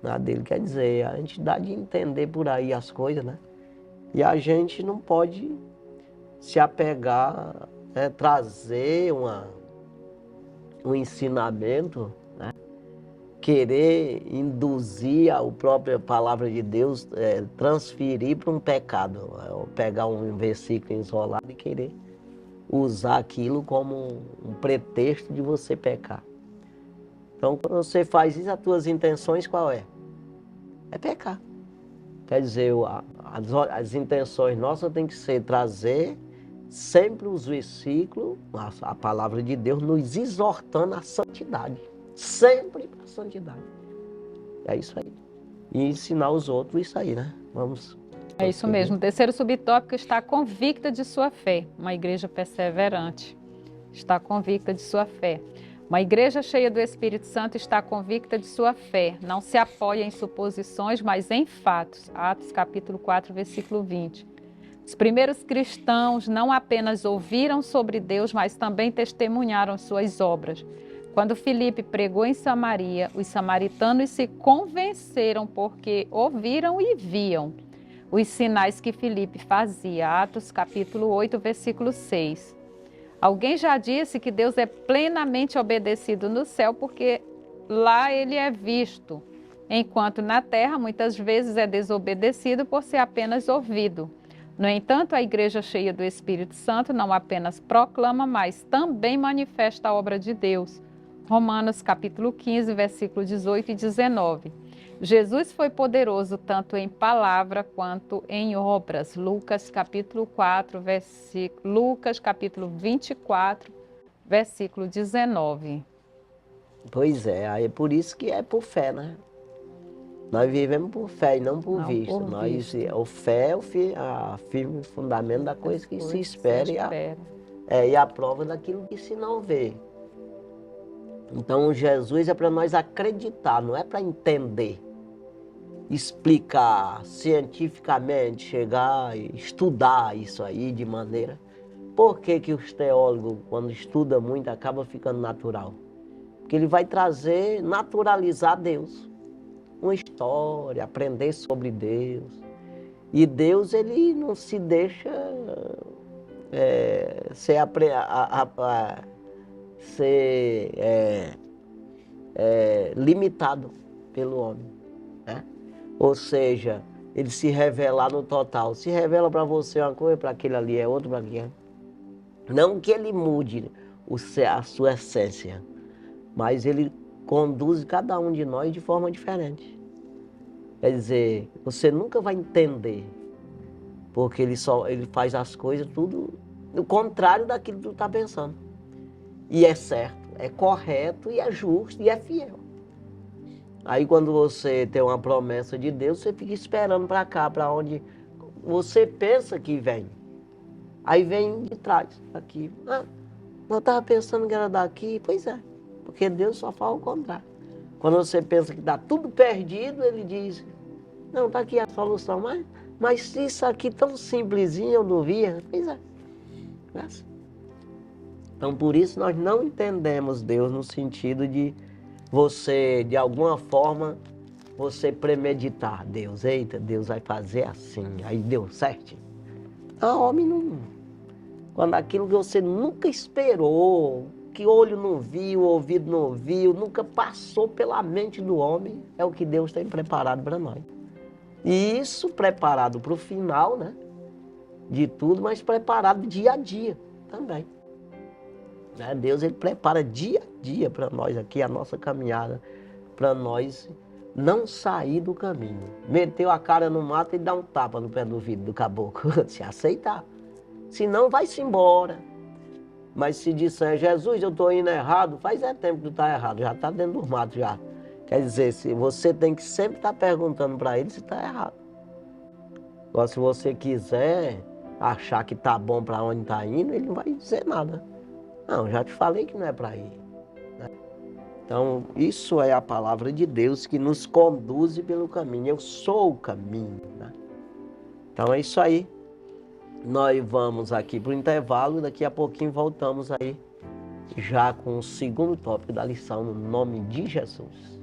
Nada dele, quer dizer, a gente dá de entender por aí as coisas, né? E a gente não pode se apegar, trazer um ensinamento, né? Querer induzir a própria palavra de Deus, transferir para um pecado, pegar um versículo isolado e querer usar aquilo como um pretexto de você pecar. Então, quando você faz isso, as tuas intenções qual é? É pecar. Quer dizer, as intenções nossas têm que ser trazer sempre os versículos, a palavra de Deus nos exortando à santidade. Sempre para a santidade. É isso aí. E ensinar os outros isso aí, né? Vamos. É isso mesmo. O terceiro subtópico está convicta de sua fé. Uma igreja perseverante. Está convicta de sua fé. Uma igreja cheia do Espírito Santo está convicta de sua fé. Não se apoia em suposições, mas em fatos. Atos capítulo 4, versículo 20. Os primeiros cristãos não apenas ouviram sobre Deus, mas também testemunharam suas obras. Quando Filipe pregou em Samaria, os samaritanos se convenceram porque ouviram e viam os sinais que Filipe fazia. Atos capítulo 8, versículo 6. Alguém já disse que Deus é plenamente obedecido no céu porque lá ele é visto, enquanto na terra muitas vezes é desobedecido por ser apenas ouvido. No entanto, a igreja cheia do Espírito Santo não apenas proclama, mas também manifesta a obra de Deus. Romanos capítulo 15, versículo 18 e 19. Jesus foi poderoso tanto em palavra quanto em obras. Lucas capítulo 4, Lucas capítulo 24, versículo 19. Pois é, aí é por isso que é por fé, né? Nós vivemos por fé e não por vista. O fé é o firme fundamento da coisa que se espera e a prova daquilo que se não vê. Então Jesus é para nós acreditar, não é para entender, explicar cientificamente, chegar e estudar isso aí de maneira... Por que que os teólogos, quando estudam muito, acabam ficando natural? Porque ele vai trazer, naturalizar Deus. Uma história, aprender sobre Deus. E Deus, ele não se deixa ser limitado pelo homem, né? Ou seja, ele se revelar no total. Se revela para você uma coisa, para aquele ali é outro, para aquele. Não que ele mude a sua essência, mas ele conduz cada um de nós de forma diferente. Quer dizer, você nunca vai entender, porque ele faz as coisas tudo no contrário daquilo que tu está pensando. E é certo, é correto, e é justo, e é fiel. Aí quando você tem uma promessa de Deus, você fica esperando para cá, para onde você pensa que vem. Aí vem de trás, aqui. Eu estava pensando que era daqui. Pois é, porque Deus só fala o contrário. Quando você pensa que está tudo perdido, ele diz, não, está aqui a solução. Mas se isso aqui tão simplesinho eu não via, pois é. Então, por isso, nós não entendemos Deus no sentido de você, de alguma forma, você premeditar Deus. Eita, Deus vai fazer assim, aí deu certo. Não, homem não... Quando aquilo que você nunca esperou, que olho não viu, ouvido não ouviu, nunca passou pela mente do homem, é o que Deus tem preparado para nós. E isso preparado para o final, né? De tudo, mas preparado dia a dia também. Né? Deus, ele prepara dia a dia para nós aqui, a nossa caminhada, para nós não sair do caminho. Meteu a cara no mato e dá um tapa no pé do vidro do caboclo, se aceitar. Senão vai-se embora. Mas se disser, Jesus, eu estou indo errado, faz tempo que tu está errado, já está dentro do mato já. Quer dizer, se você tem que sempre estar perguntando para ele se está errado. Agora, se você quiser achar que está bom para onde está indo, ele não vai dizer nada. Não, já te falei que não é para ir. Né? Então, isso é a palavra de Deus que nos conduz pelo caminho. Eu sou o caminho. Né? Então, é isso aí. Nós vamos aqui para o intervalo e daqui a pouquinho voltamos aí já com o segundo tópico da lição, no nome de Jesus.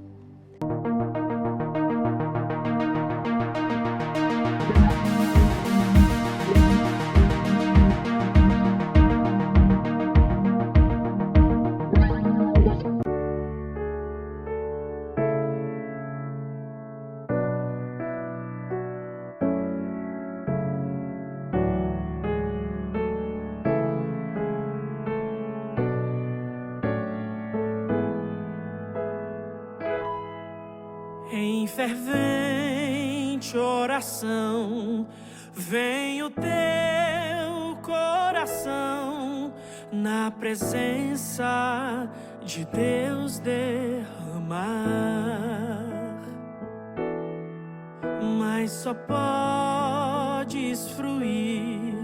Em fervente oração, vem o teu coração na presença de Deus derramar. Mas só podes fruir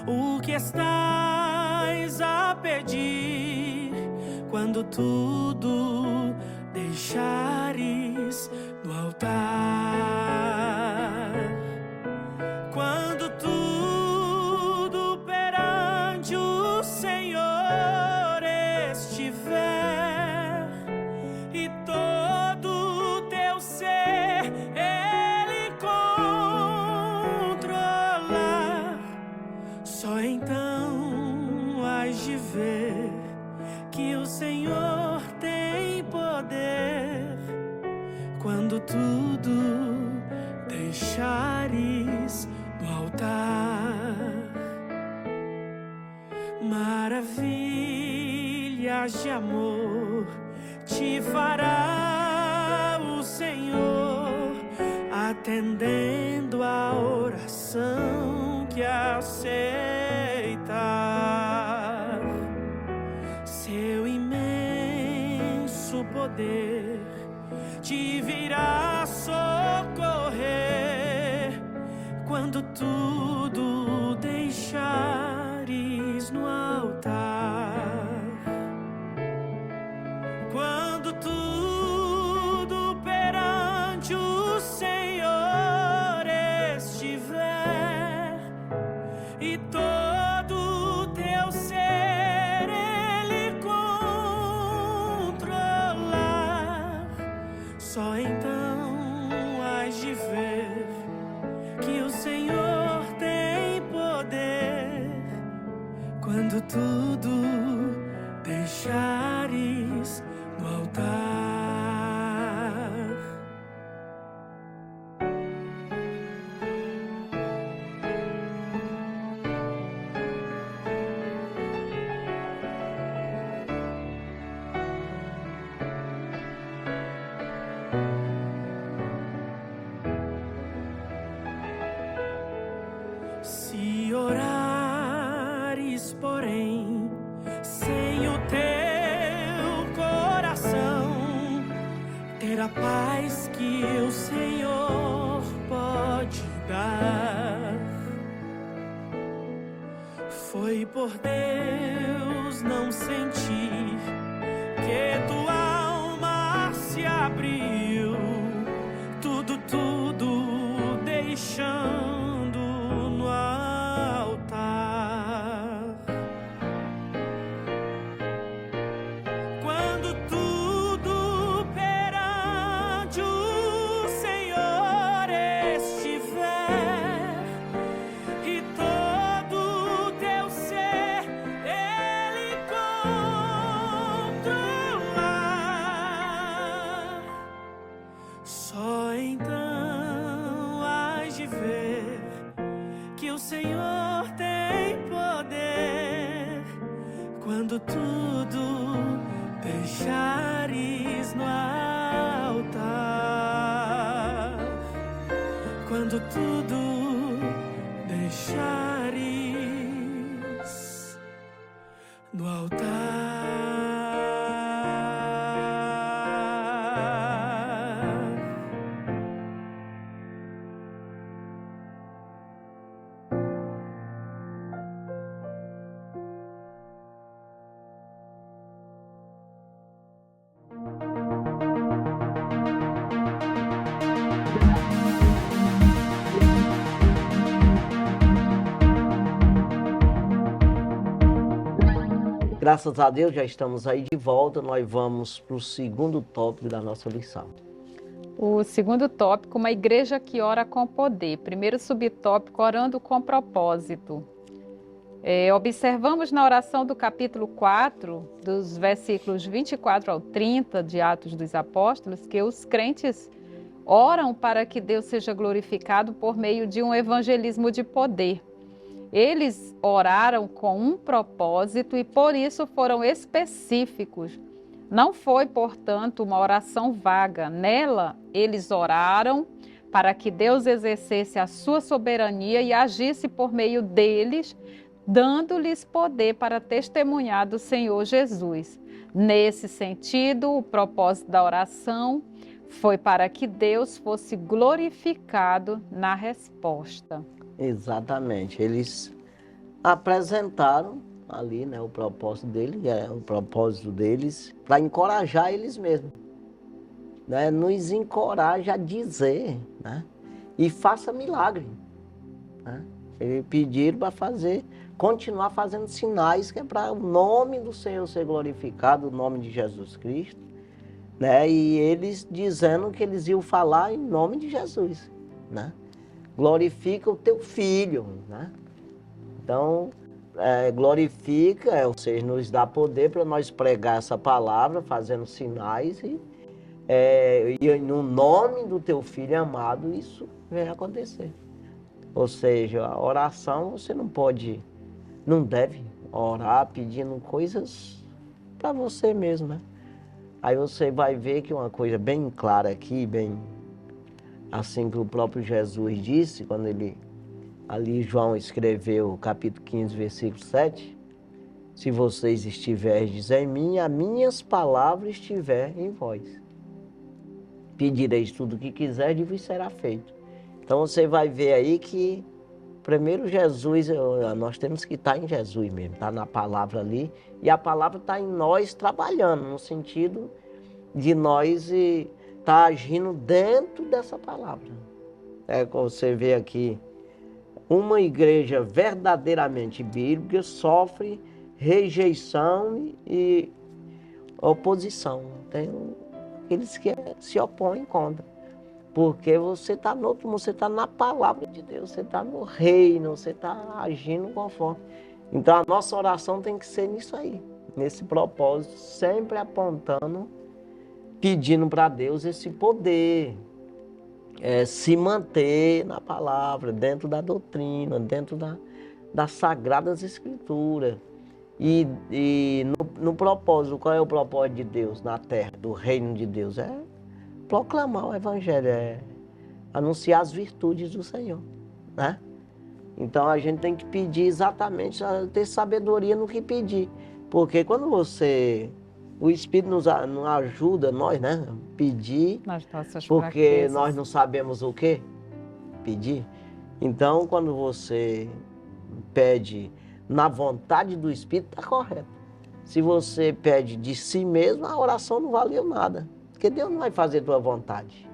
o que estás a pedir quando tudo deixares no altar. Quando tudo perante o Senhor estiver e todo teu ser Ele controlar, só então hás de ver que o Senhor tem poder. Quando tudo deixares no altar, maravilhas de amor te fará o Senhor, atendendo a oração que aceitar. Seu imenso poder te virá socorrer quando tudo deixares no altar. Quando tudo perante o Senhor estiver e todo teu ser Ele controlar, só então hás de ver que o Senhor tem poder. Quando tudo deixares no altar. Se orares, porém, sem o teu coração, ter a paz que o Senhor pode dar. Foi por Deus não sentir que tua alma se abriu, tudo deixando no altar. quando tudo deixares no altar, quando tudo deixares no altar. Graças a Deus já estamos aí de volta, nós vamos para o segundo tópico da nossa lição. O segundo tópico, uma igreja que ora com poder. Primeiro subtópico, orando com propósito. Observamos na oração do capítulo 4, dos versículos 24 ao 30 de Atos dos Apóstolos, que os crentes oram para que Deus seja glorificado por meio de um evangelismo de poder. Eles oraram com um propósito e por isso foram específicos. Não foi, portanto, uma oração vaga. Nela, eles oraram para que Deus exercesse a sua soberania e agisse por meio deles, dando-lhes poder para testemunhar do Senhor Jesus. Nesse sentido, o propósito da oração foi para que Deus fosse glorificado na resposta. Exatamente, eles apresentaram ali, né, o propósito deles, para encorajar eles mesmos, né, nos encoraja a dizer, né, e faça milagre, né? Eles pediram para continuar fazendo sinais, que é para o nome do Senhor ser glorificado, o nome de Jesus Cristo, né, e eles dizendo que eles iam falar em nome de Jesus, né? Glorifica o teu filho, né? Então, glorifica, ou seja, nos dá poder para nós pregar essa palavra, fazendo sinais e no nome do teu filho amado, isso vem acontecer. Ou seja, a oração você não deve orar pedindo coisas para você mesmo, né? Aí você vai ver que uma coisa bem clara aqui, bem assim que o próprio Jesus disse, quando ali João escreveu capítulo 15, versículo 7, se vocês estiverdes em mim, as minhas palavras estiverem em vós. Pedireis tudo o que quiserdes e vos será feito. Então você vai ver aí que primeiro Jesus, nós temos que estar em Jesus mesmo, estar na palavra ali, e a palavra está em nós trabalhando, no sentido de nós estar agindo dentro dessa palavra. Como você vê aqui, uma igreja verdadeiramente bíblica sofre rejeição e oposição. Tem aqueles que se opõem contra. Porque você está no outro mundo, você está na palavra de Deus, você está no reino, você está agindo conforme. Então a nossa oração tem que ser nisso aí, nesse propósito, sempre apontando, pedindo para Deus esse poder, se manter na palavra, dentro da doutrina, dentro das Sagradas Escrituras. E no propósito, qual é o propósito de Deus na terra, do reino de Deus? É proclamar o Evangelho, anunciar as virtudes do Senhor, né? Então a gente tem que pedir exatamente, ter sabedoria no que pedir. Porque quando o Espírito nos ajuda, nós, né? Pedir, porque fraquezas. Nós não sabemos o que pedir. Então quando você pede na vontade do Espírito, está correto. Se você pede de si mesmo, a oração não valeu nada. Porque Deus não vai fazer a tua vontade.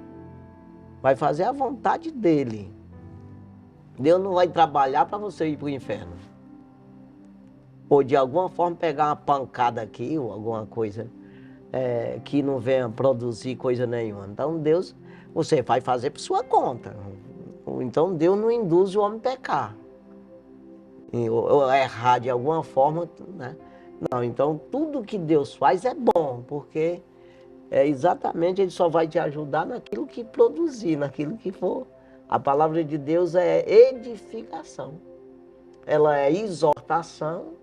Vai fazer a vontade dele. Deus não vai trabalhar para você ir para o inferno. Ou de alguma forma pegar uma pancada aqui, ou alguma coisa que não venha produzir coisa nenhuma. Então Deus, você vai fazer por sua conta. Então Deus não induz o homem a pecar. Ou errar de alguma forma, né? Não, então tudo que Deus faz é bom, porque exatamente Ele só vai te ajudar naquilo que produzir, naquilo que for. A palavra de Deus é edificação. Ela é exortação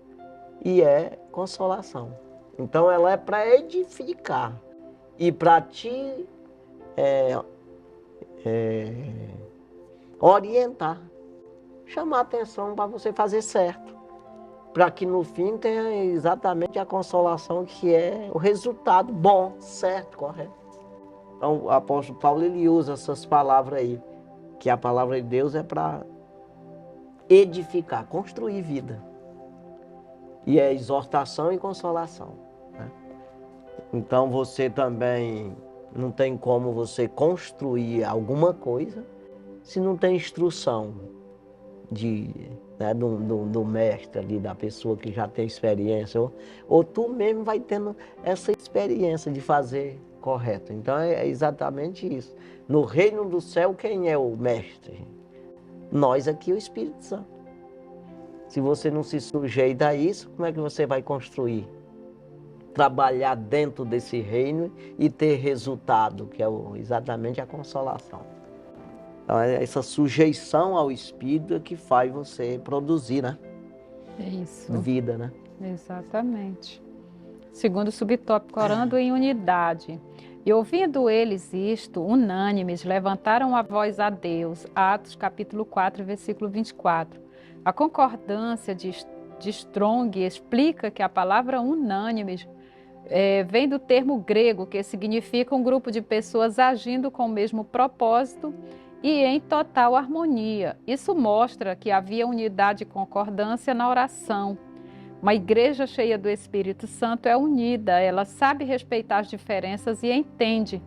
e é consolação. Então ela é para edificar e para te orientar, chamar a atenção para você fazer certo, para que no fim tenha exatamente a consolação que é o resultado bom, certo, correto. Então o apóstolo Paulo ele usa essas palavras aí, que a palavra de Deus é para edificar, construir vida. E é exortação e consolação, né? Então você também não tem como você construir alguma coisa se não tem instrução do mestre ali, da pessoa que já tem experiência, ou tu mesmo vai tendo essa experiência de fazer correto. Então é exatamente isso. No reino do céu, quem é o mestre? Nós aqui, o Espírito Santo. Se você não se sujeita a isso, como é que você vai construir? Trabalhar dentro desse reino e ter resultado, que é exatamente a consolação. Então, essa sujeição ao Espírito é que faz você produzir, né? É isso. Vida, né? Exatamente. Segundo subtópico, orando em unidade. E ouvindo eles isto, unânimes, levantaram a voz a Deus. Atos capítulo 4, versículo 24. A concordância de Strong explica que a palavra unânimes vem do termo grego, que significa um grupo de pessoas agindo com o mesmo propósito e em total harmonia. Isso mostra que havia unidade e concordância na oração. Uma igreja cheia do Espírito Santo é unida, ela sabe respeitar as diferenças e entende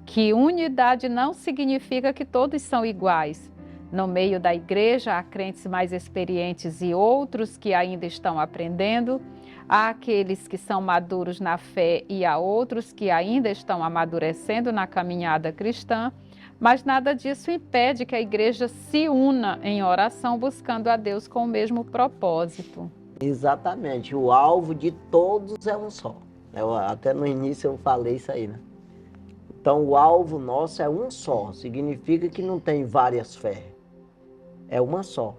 que unidade não significa que todos são iguais. No meio da igreja, há crentes mais experientes e outros que ainda estão aprendendo. Há aqueles que são maduros na fé e há outros que ainda estão amadurecendo na caminhada cristã. Mas nada disso impede que a igreja se una em oração, buscando a Deus com o mesmo propósito. Exatamente. O alvo de todos é um só. Até no início eu falei isso aí, né? Então o alvo nosso é um só. Significa que não tem várias fés. É uma só.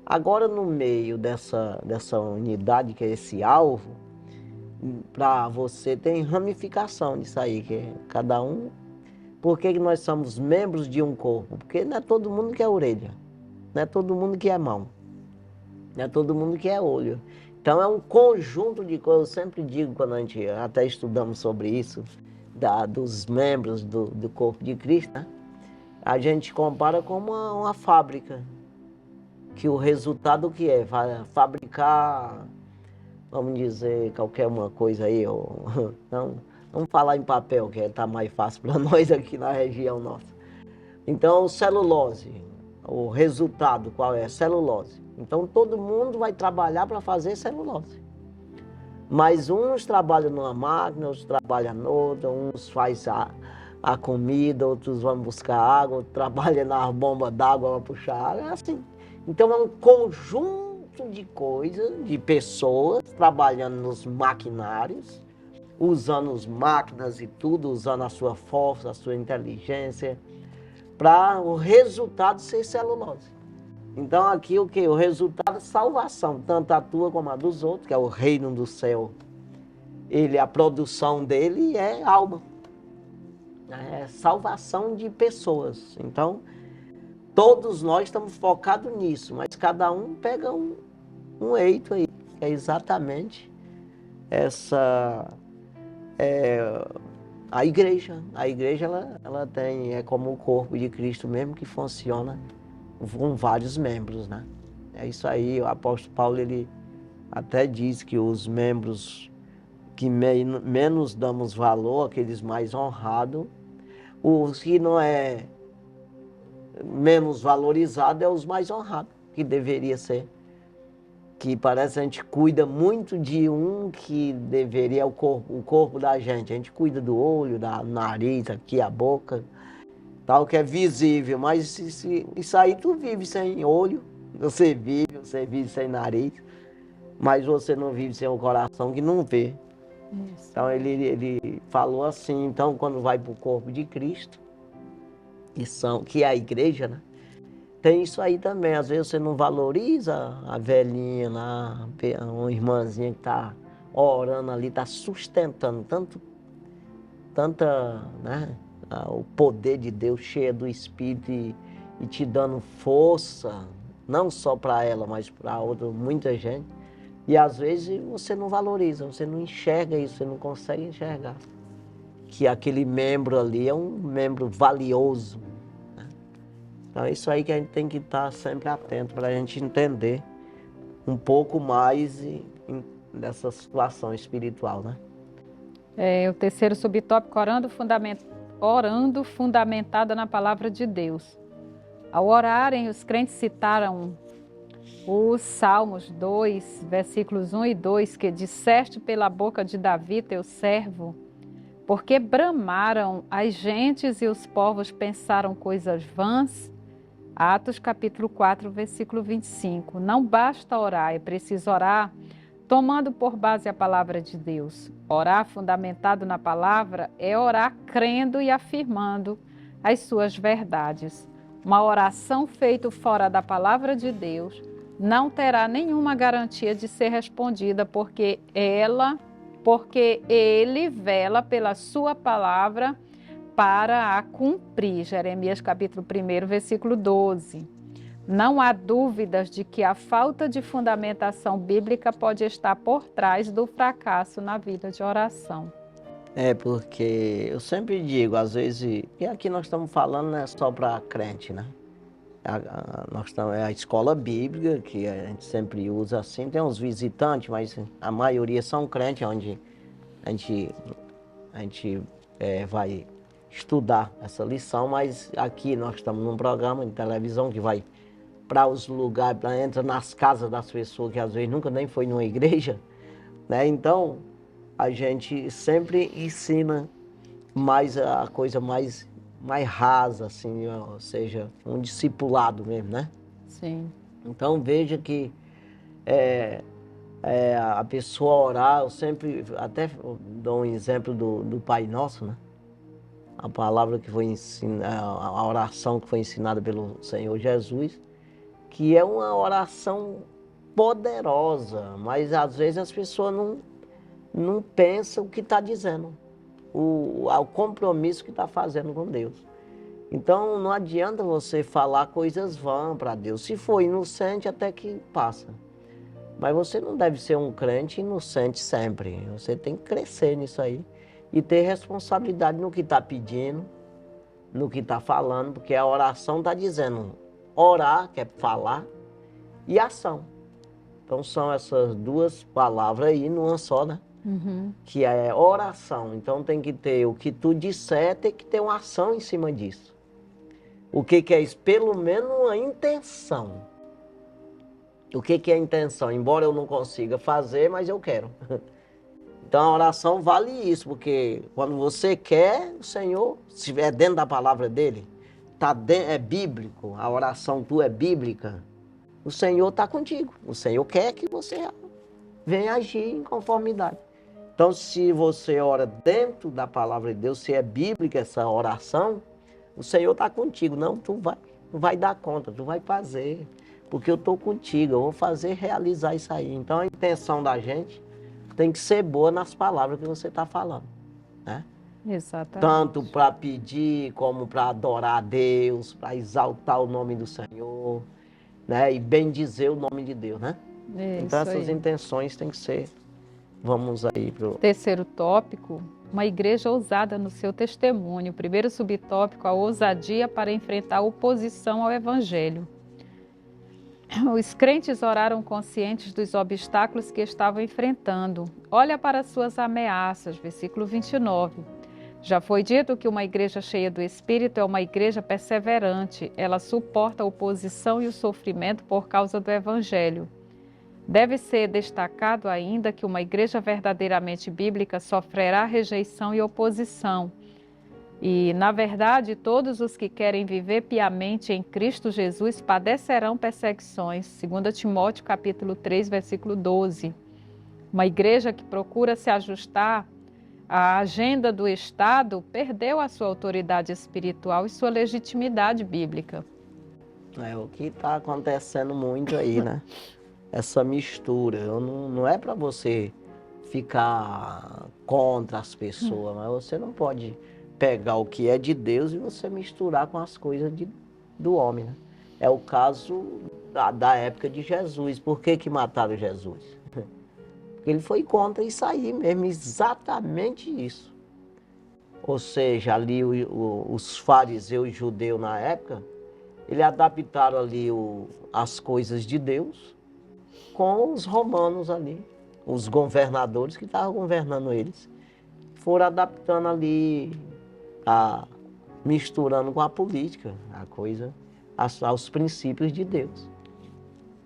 Agora, no meio dessa unidade, que é esse alvo, para você tem ramificação disso aí, que é cada um. Por que nós somos membros de um corpo? Porque não é todo mundo que é orelha, não é todo mundo que é mão, não é todo mundo que é olho. Então é um conjunto de coisas. Eu sempre digo, quando a gente até estudamos sobre isso, dos membros do corpo de Cristo, né? A gente compara com uma fábrica. Que o resultado que é? Vai fabricar, vamos dizer, qualquer uma coisa aí, não, vamos falar em papel, que está mais fácil para nós aqui na região nossa. Então, celulose, o resultado qual é? Celulose. Então, todo mundo vai trabalhar para fazer celulose. Mas uns trabalham numa máquina, outros trabalham noutra, uns fazem a comida, outros vão buscar água, outros trabalham na bomba d'água para puxar água, é assim. Então é um conjunto de coisas, de pessoas trabalhando nos maquinários, usando as máquinas e tudo, usando a sua força, a sua inteligência, para o resultado ser celulose. Então aqui o que? O resultado é salvação, tanto a tua como a dos outros, que é o reino do céu. A produção dele é alma, é salvação de pessoas. Então todos nós estamos focados nisso, mas cada um pega um eito aí. É exatamente a igreja. A igreja ela é como o corpo de Cristo mesmo, que funciona com vários membros, né? É isso aí. O apóstolo Paulo ele até diz que os membros que menos damos valor, aqueles mais honrados, os que não é menos valorizado é os mais honrados, que deveria ser. Que parece que a gente cuida muito de um que deveria o corpo da gente. A gente cuida do olho, da nariz, aqui a boca, tal, que é visível. Mas isso aí tu vive sem olho, você vive sem nariz, mas você não vive sem o coração que não vê. Isso. Então ele falou assim, então quando vai para o corpo de Cristo, que é a igreja, né? tem isso aí também. Às vezes você não valoriza a velhinha lá, uma irmãzinha que está orando ali, está sustentando tanta, né, o poder de Deus, cheia do Espírito e te dando força, não só para ela, mas para outra, muita gente. E às vezes você não valoriza, você não enxerga isso, você não consegue enxergar que aquele membro ali é um membro valioso. Né? Então é isso aí que a gente tem que estar sempre atento para a gente entender um pouco mais dessa situação espiritual, né? O terceiro subtópico, orando fundamentada na palavra de Deus. Ao orarem, os crentes citaram os Salmos 2, versículos 1 e 2, que disseste pela boca de Davi, teu servo, porque bramaram as gentes e os povos pensaram coisas vãs. Atos capítulo 4, versículo 25. Não basta orar, é preciso orar tomando por base a palavra de Deus. Orar fundamentado na palavra é orar crendo e afirmando as suas verdades. Uma oração feita fora da palavra de Deus não terá nenhuma garantia de ser respondida, porque ele vela pela sua palavra para a cumprir. Jeremias capítulo 1, versículo 12. Não há dúvidas de que a falta de fundamentação bíblica pode estar por trás do fracasso na vida de oração. Porque eu sempre digo, às vezes, e aqui nós estamos falando não é só para crente, né? É a escola bíblica, que a gente sempre usa assim, tem uns visitantes, mas a maioria são crentes, onde a gente vai estudar essa lição, mas aqui nós estamos num programa de televisão que vai para os lugares, entra nas casas das pessoas que às vezes nunca nem foi numa igreja, né? Então, a gente sempre ensina mais a coisa mais rasa, assim, ou seja, um discipulado mesmo, né? Sim. Então, veja que a pessoa orar, eu sempre até dou um exemplo do Pai Nosso, né? A palavra que foi ensinada, a oração que foi ensinada pelo Senhor Jesus, que é uma oração poderosa, mas às vezes as pessoas não pensam o que está dizendo, o compromisso que está fazendo com Deus. Então não adianta você falar coisas vãs para Deus. Se for inocente, até que passa. Mas você não deve ser um crente inocente sempre. Você tem que crescer nisso aí e ter responsabilidade no que está pedindo, no que está falando, porque a oração está dizendo orar, que é falar, e ação. Então são essas duas palavras aí, numa só, né? Uhum. Que é oração. Então tem que ter o que tu disser, tem que ter uma ação em cima disso. O que é isso? Pelo menos uma intenção. O que é intenção? Embora eu não consiga fazer, mas eu quero. Então a oração vale isso, porque quando você quer, o Senhor, se estiver dentro da palavra dele, é bíblico, a oração tua é bíblica, o Senhor está contigo. O Senhor quer que você venha agir em conformidade. Então, se você ora dentro da palavra de Deus, se é bíblica essa oração, o Senhor está contigo. Não, tu vai dar conta, tu vai fazer, porque eu estou contigo, eu vou fazer, realizar isso aí. Então, a intenção da gente tem que ser boa nas palavras que você está falando, né? Exatamente. Tanto para pedir, como para adorar a Deus, para exaltar o nome do Senhor, né? E bendizer o nome de Deus, né? Então essas intenções têm que ser. Vamos aí para o terceiro tópico, uma igreja ousada no seu testemunho. Primeiro subtópico, a ousadia para enfrentar a oposição ao evangelho. Os crentes oraram conscientes dos obstáculos que estavam enfrentando. Olha para suas ameaças, versículo 29. Já foi dito que uma igreja cheia do Espírito é uma igreja perseverante. Ela suporta a oposição e o sofrimento por causa do Evangelho. Deve ser destacado ainda que uma igreja verdadeiramente bíblica sofrerá rejeição e oposição. E, na verdade, todos os que querem viver piamente em Cristo Jesus padecerão perseguições. 2 Timóteo capítulo 3, versículo 12. Uma igreja que procura se ajustar à agenda do Estado perdeu a sua autoridade espiritual e sua legitimidade bíblica. É o que está acontecendo muito aí, né? Essa mistura. Não é para você ficar contra as pessoas, mas você não pode pegar o que é de Deus e você misturar com as coisas do homem, né? É o caso da época de Jesus. Por que mataram Jesus? Porque ele foi contra isso aí mesmo, exatamente isso. Ou seja, ali os fariseus judeus na época, eles adaptaram ali as coisas de Deus com os romanos ali, os governadores que estavam governando eles. Foram adaptando ali, misturando com a política, a coisa, aos princípios de Deus.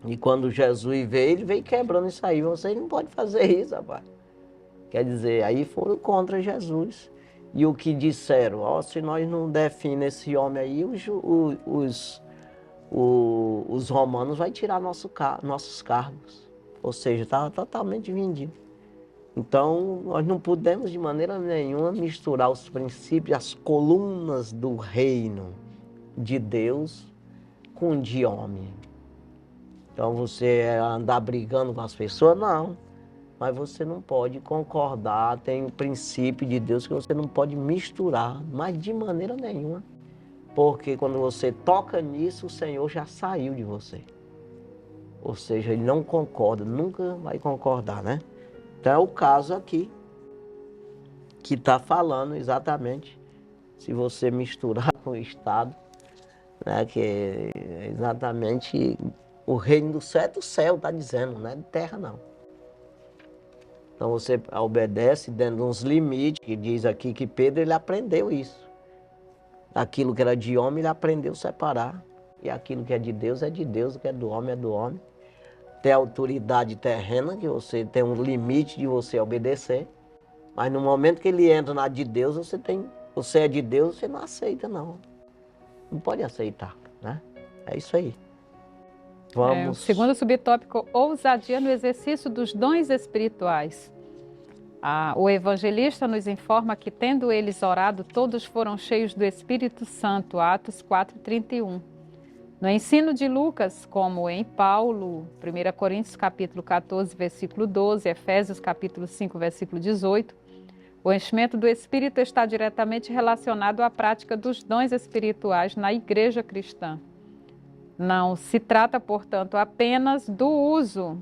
E quando Jesus veio, ele veio quebrando isso aí. Você não pode fazer isso, rapaz. Quer dizer, aí foram contra Jesus. E o que disseram? Ó, se nós não definirmos esse homem aí, os romanos vão tirar nossos cargos. Ou seja, estava totalmente vendido. Então, nós não podemos de maneira nenhuma misturar os princípios, as colunas do reino de Deus com o de homem. Então, você andar brigando com as pessoas, não. Mas você não pode concordar, tem o princípio de Deus que você não pode misturar, mas de maneira nenhuma. Porque quando você toca nisso, o Senhor já saiu de você. Ou seja, ele não concorda, nunca vai concordar, né? Então é o caso aqui, que está falando exatamente, se você misturar com o Estado, né, que é exatamente o reino do céu é do céu, está dizendo, não é de terra não. Então você obedece dentro de uns limites, que diz aqui que Pedro ele aprendeu isso. Aquilo que era de homem ele aprendeu a separar, e aquilo que é de Deus, o que é do homem é do homem. Tem autoridade terrena, que você tem um limite de você obedecer, mas no momento que ele entra na de Deus, você é de Deus, você não aceita não. Não pode aceitar, né? É isso aí. Vamos. O segundo subtópico, ousadia no exercício dos dons espirituais. O evangelista nos informa que, tendo eles orado, todos foram cheios do Espírito Santo, Atos 4:31. No ensino de Lucas, como em Paulo, 1 Coríntios capítulo 14, versículo 12, Efésios capítulo 5, versículo 18, o enchimento do Espírito está diretamente relacionado à prática dos dons espirituais na igreja cristã. Não se trata, portanto, apenas do uso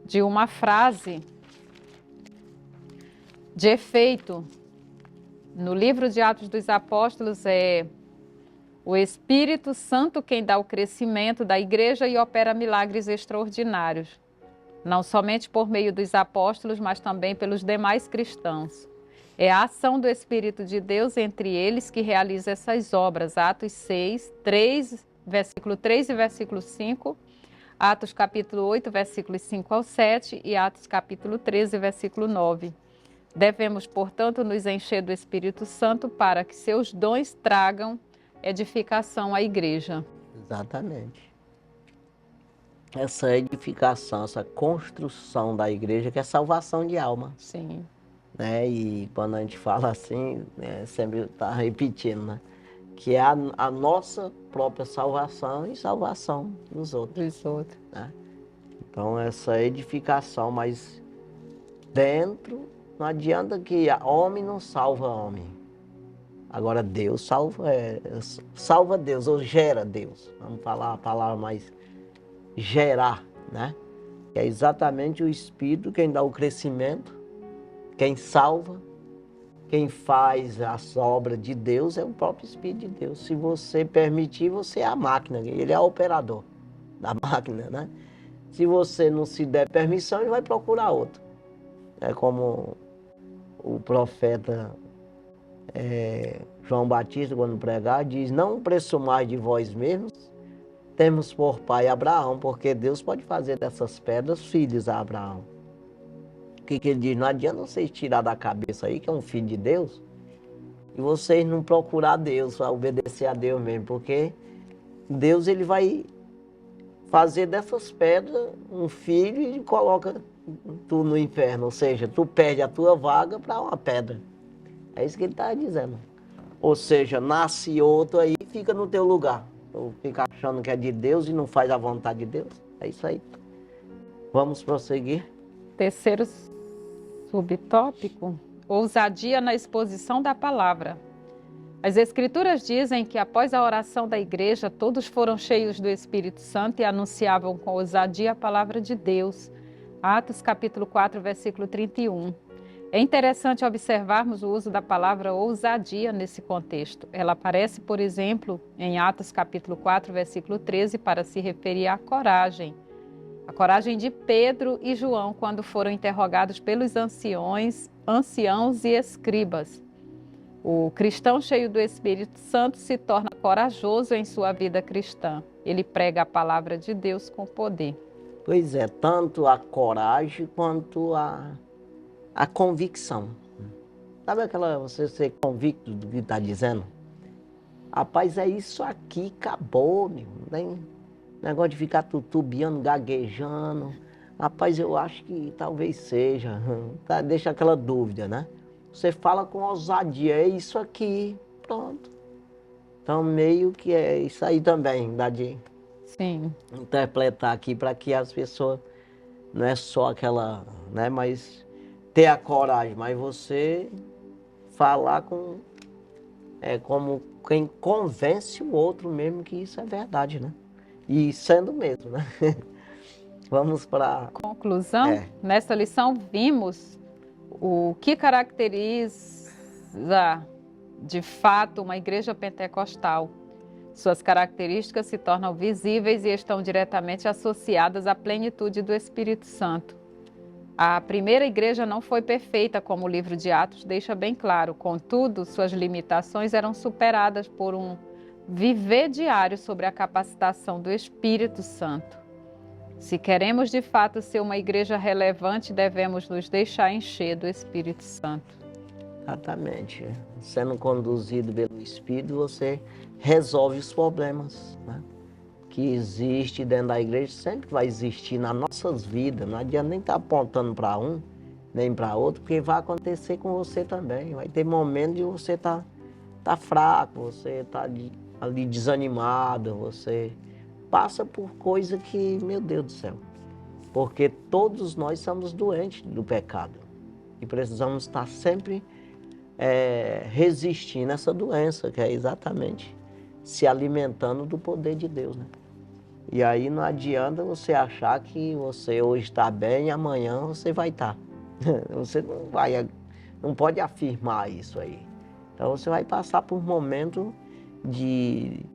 de uma frase de efeito. No livro de Atos dos Apóstolos é o Espírito Santo quem dá o crescimento da igreja e opera milagres extraordinários, não somente por meio dos apóstolos, mas também pelos demais cristãos. É a ação do Espírito de Deus entre eles que realiza essas obras. Atos 6, 3, versículo 3 e versículo 5, Atos capítulo 8, versículos 5 ao 7 e Atos capítulo 13, versículo 9. Devemos, portanto, nos encher do Espírito Santo para que seus dons tragam edificação à igreja. Exatamente. Essa edificação, essa construção da igreja, que é salvação de alma. Sim. Né? E quando a gente fala assim, né, sempre está repetindo, né? Que é a nossa própria salvação e salvação dos outros. Né? Então, essa edificação, mas dentro, não adianta que homem não salva homem. Agora Deus salva Deus, ou gera Deus. Vamos falar a palavra mais gerar, né? Que é exatamente o Espírito quem dá o crescimento, quem salva, quem faz as obras de Deus é o próprio Espírito de Deus. Se você permitir, você é a máquina, ele é o operador da máquina, né? Se você não se der permissão, ele vai procurar outro. É como o profeta João Batista, quando pregar, diz: não presumais de vós mesmos, temos por pai Abraão, porque Deus pode fazer dessas pedras filhos a Abraão. O que ele diz? Não adianta vocês tirar da cabeça aí que é um filho de Deus e vocês não procurar Deus, obedecer a Deus mesmo, porque Deus ele vai fazer dessas pedras um filho e coloca tu no inferno, ou seja, tu perde a tua vaga para uma pedra. É isso que ele está dizendo. Ou seja, nasce outro aí e fica no teu lugar. Tu fica achando que é de Deus e não faz a vontade de Deus. É isso aí. Vamos prosseguir. Terceiro subtópico, ousadia na exposição da palavra. As Escrituras dizem que após a oração da igreja, todos foram cheios do Espírito Santo e anunciavam com ousadia a palavra de Deus. Atos capítulo 4, versículo 31. É interessante observarmos o uso da palavra ousadia nesse contexto. Ela aparece, por exemplo, em Atos capítulo 4, versículo 13, para se referir à coragem. A coragem de Pedro e João quando foram interrogados pelos anciãos e escribas. O cristão cheio do Espírito Santo se torna corajoso em sua vida cristã. Ele prega a palavra de Deus com poder. Pois é, tanto a coragem quanto a convicção. Sabe aquela, você ser convicto do que está dizendo? Rapaz, é isso aqui, acabou, meu. Não tem negócio de ficar tutubiando, gaguejando. Rapaz, eu acho que talvez seja. Tá, deixa aquela dúvida, né? Você fala com ousadia, é isso aqui, pronto. Então, meio que é isso aí também, dá de Sim. interpretar aqui para que as pessoas, não é só aquela, né, mas ter a coragem, mas você falar com, como quem convence o outro mesmo que isso é verdade, né? E sendo mesmo, né? Vamos para... Conclusão, nesta lição vimos o que caracteriza de fato uma igreja pentecostal. Suas características se tornam visíveis e estão diretamente associadas à plenitude do Espírito Santo. A primeira igreja não foi perfeita, como o livro de Atos deixa bem claro. Contudo, suas limitações eram superadas por um viver diário sobre a capacitação do Espírito Santo. Se queremos de fato ser uma igreja relevante, devemos nos deixar encher do Espírito Santo. Exatamente. Sendo conduzido pelo Espírito, você resolve os problemas, né, que existe dentro da igreja, sempre vai existir nas nossas vidas. Não adianta nem estar apontando para um, nem para outro, porque vai acontecer com você também. Vai ter momentos de você tá fraco, você tá ali desanimado, você passa por coisa que, meu Deus do céu, porque todos nós somos doentes do pecado e precisamos estar sempre resistindo a essa doença, que é exatamente se alimentando do poder de Deus, né? E aí não adianta você achar que você hoje está bem e amanhã você vai estar. Você não pode afirmar isso aí. Então você vai passar por momentos de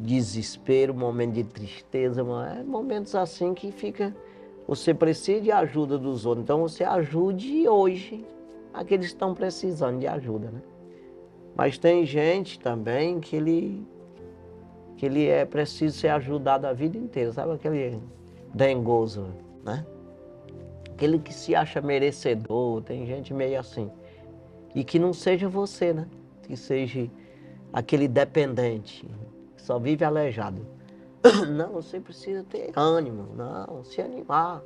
desespero, momentos de tristeza, momentos assim que você precisa de ajuda dos outros. Então você ajude hoje aqueles que estão precisando de ajuda, né? Mas tem gente também que ele é preciso ser ajudado a vida inteira, sabe aquele dengoso, né? Aquele que se acha merecedor, tem gente meio assim. E que não seja você, né? Que seja aquele dependente, que só vive aleijado. Não, você precisa ter ânimo, não, se animar.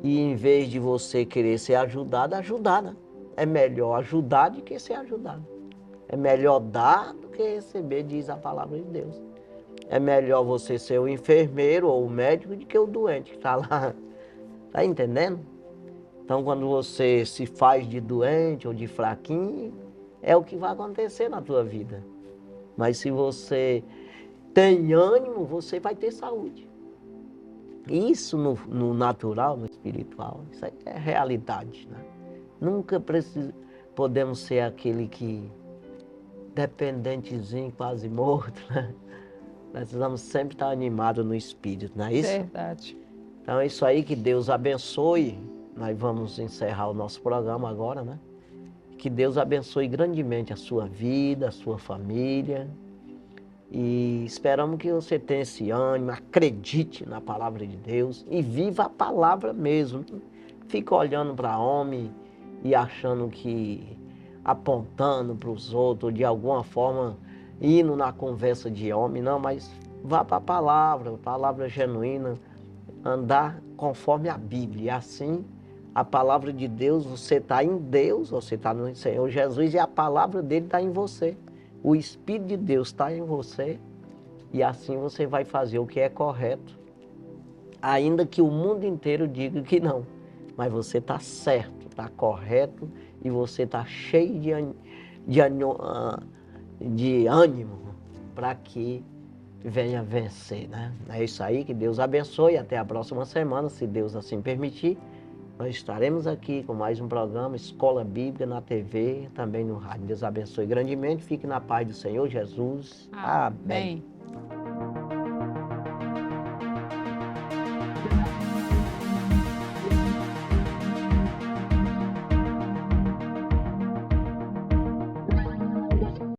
E em vez de você querer ser ajudado, ajudar, né? É melhor ajudar do que ser ajudado. É melhor dar do que receber, diz a palavra de Deus. É melhor você ser o enfermeiro ou o médico do que o doente que está lá. Tá entendendo? Então, quando você se faz de doente ou de fraquinho, é o que vai acontecer na tua vida. Mas se você tem ânimo, você vai ter saúde. Isso no natural, no espiritual, isso aí é realidade, né? Nunca podemos ser aquele que dependentezinho, quase morto, né? Nós precisamos sempre estar animados no espírito, não é isso? Verdade. Então é isso aí, que Deus abençoe. Nós vamos encerrar o nosso programa agora, né? Que Deus abençoe grandemente a sua vida, a sua família. E esperamos que você tenha esse ânimo, acredite na palavra de Deus e viva a palavra mesmo. Fica olhando para homem e achando que, apontando para os outros, de alguma forma, indo na conversa de homem, não, mas vá para a palavra genuína, andar conforme a Bíblia. E assim, a palavra de Deus, você está em Deus, você está no Senhor Jesus e a palavra dele está em você. O Espírito de Deus está em você E assim você vai fazer o que é correto, ainda que o mundo inteiro diga que não. Mas você está certo, está correto e você está cheio de ânimo para que venha vencer, né? É isso aí, que Deus abençoe. Até a próxima semana, se Deus assim permitir. Nós estaremos aqui com mais um programa Escola Bíblica na TV, também no rádio. Deus abençoe grandemente. Fique na paz do Senhor Jesus. Amém.